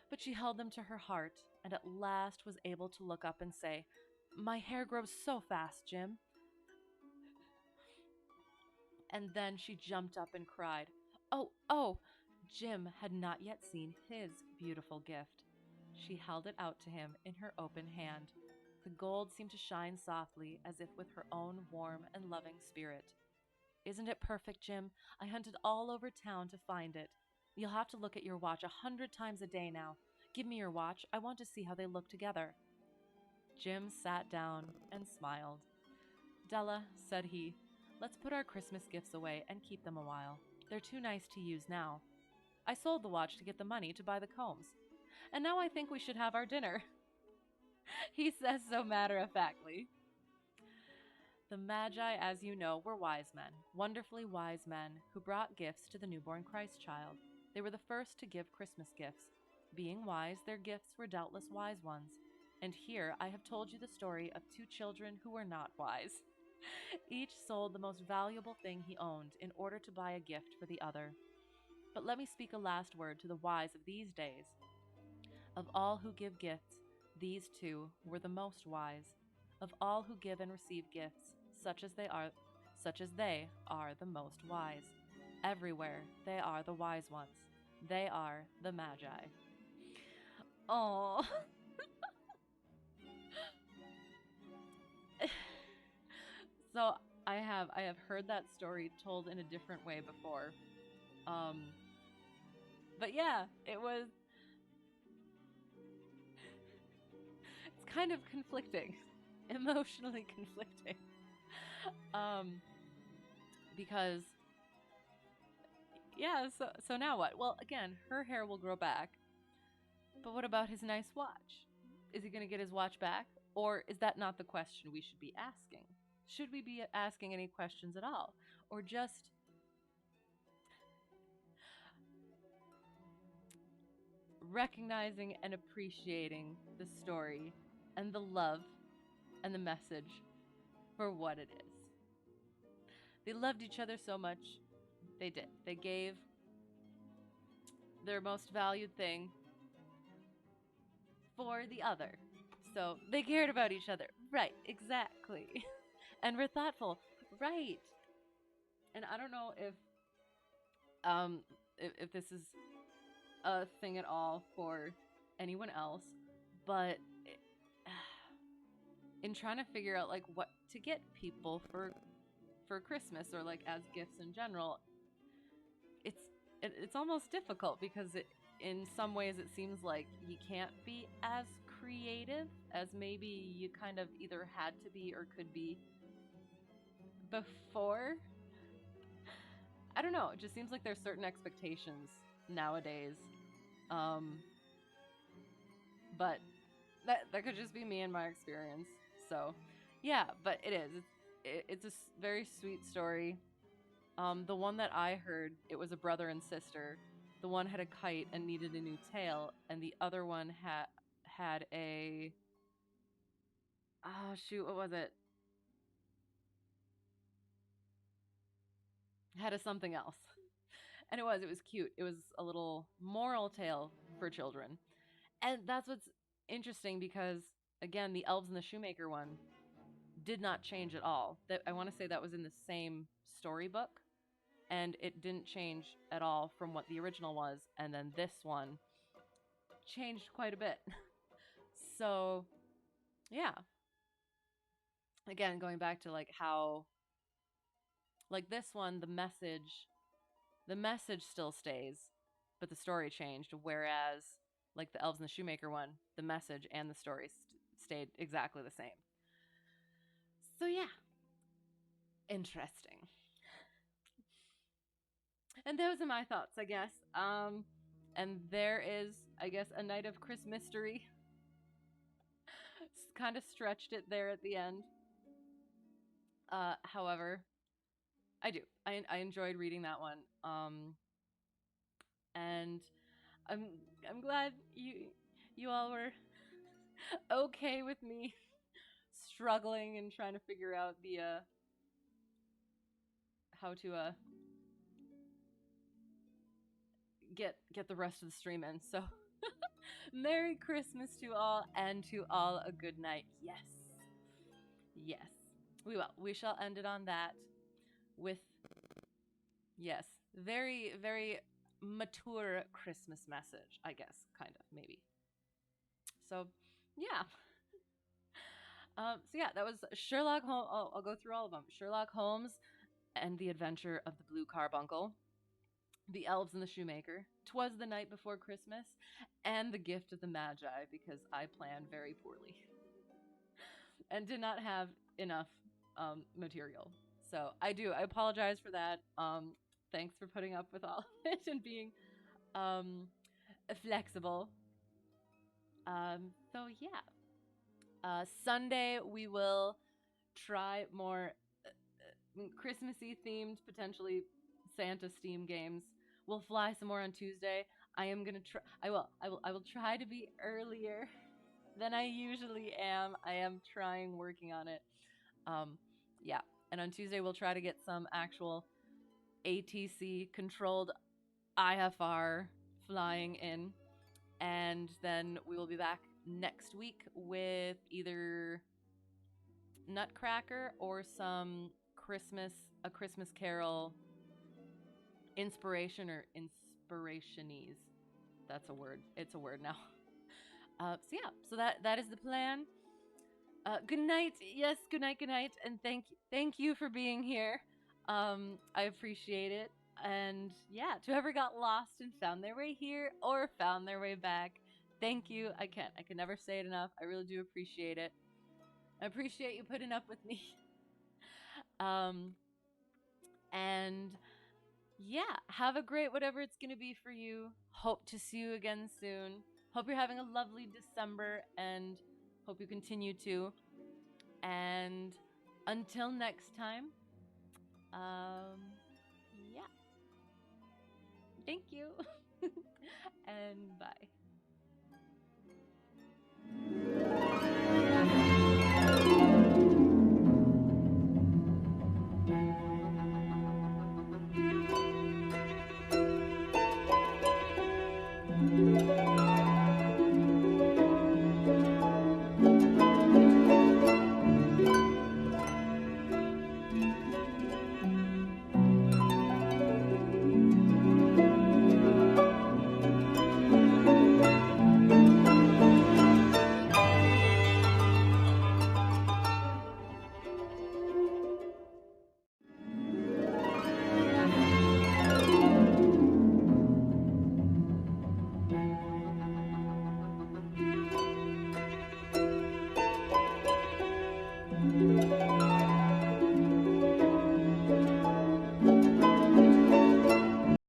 But she held them to her heart, and at last was able to look up and say, "My hair grows so fast, Jim." And then she jumped up and cried, "Oh, oh!" Jim had not yet seen his beautiful gift. She held it out to him in her open hand. The gold seemed to shine softly, as if with her own warm and loving spirit. "Isn't it perfect, Jim? I hunted all over town to find it. You'll have to look at your watch 100 times a day now. Give me your watch. I want to see how they look together." Jim sat down and smiled. "Della," said he, "let's put our Christmas gifts away and keep them a while. They're too nice to use now. I sold the watch to get the money to buy the combs. And now I think we should have our dinner." He says so matter-of-factly. The Magi, as you know, were wise men, wonderfully wise men, who brought gifts to the newborn Christ child. They were the first to give Christmas gifts. Being wise, their gifts were doubtless wise ones. And here I have told you the story of two children who were not wise. Each sold the most valuable thing he owned in order to buy a gift for the other. But let me speak a last word to the wise of these days. Of all who give gifts, these two were the most wise. Of all who give and receive gifts, such as they are the most wise. Everywhere they are the wise ones. They are the Magi. Oh. So I have heard that story told in a different way before. But yeah, it's kind of conflicting, emotionally conflicting. Because yeah, so now what? Well, again, her hair will grow back. But what about his nice watch? Is he going to get his watch back? Or is that not the question we should be asking? Should we be asking any questions at all? Or just recognizing and appreciating the story and the love and the message for what it is? They loved each other so much. They did. They gave their most valued thing for the other. So they cared about each other. Right, exactly. And were thoughtful. Right. And I don't know if this is a thing at all for anyone else, but in trying to figure out like what to get people for Christmas or like as gifts in general, it's almost difficult because in some ways it seems like you can't be as creative as maybe you kind of either had to be or could be before. I don't know, it just seems like there's certain expectations nowadays. But that could just be me and my experience. So yeah, but it's a very sweet story. The one that I heard, it was a brother and sister. The one had a kite and needed a new tail, and the other one had a, oh shoot, what was it? Had a something else. And it was cute. It was a little moral tale for children. And that's what's interesting because, again, the Elves and the Shoemaker one did not change at all. I want to say that was in the same storybook, and it didn't change at all from what the original was. And then this one changed quite a bit. So, yeah. Again, going back to like how, like this one, the message still stays, but the story changed. Whereas, like the Elves and the Shoemaker one, the message and the story stayed exactly the same. So yeah, interesting. And those are my thoughts, I guess. And there is, I guess, a night of Christmas-tery. Kind of stretched it there at the end. However, I do. I enjoyed reading that one. And I'm glad you all were okay with me struggling and trying to figure out the how to get the rest of the stream in. So Merry Christmas to all, and to all a good night. Yes. Yes. We will. We shall end it on that with Yes, very, very mature Christmas message, I guess, kind of, maybe. So, yeah. So yeah, that was Sherlock Holmes. I'll go through all of them. Sherlock Holmes and the Adventure of the Blue Carbuncle, The Elves and the Shoemaker, Twas the Night Before Christmas, and The Gift of the Magi, because I planned very poorly and did not have enough material. So I apologize for that. Thanks for putting up with all of it and being um, flexible. So yeah, Sunday we will try more Christmassy themed, potentially Santa Steam games. We'll fly some more on Tuesday. I am gonna try. I will try to be earlier than I usually am. I am trying, working on it. Um, yeah. And on Tuesday we'll try to get some actual ATC controlled IFR flying in, and then we will be back next week with either Nutcracker or some Christmas a Christmas Carol inspiration or inspirationese. That's a word. It's a word now. So yeah, so that is the plan. Good night. Yes, good night, and thank you for being here. I appreciate it. And yeah, to whoever got lost and found their way here or found their way back, thank you. I can never say it enough. I really do appreciate it. I appreciate you putting up with me. Um, and yeah, have a great whatever it's going to be for you. Hope to see you again soon. Hope you're having a lovely December and hope you continue to. And until next time, yeah, thank you. And bye.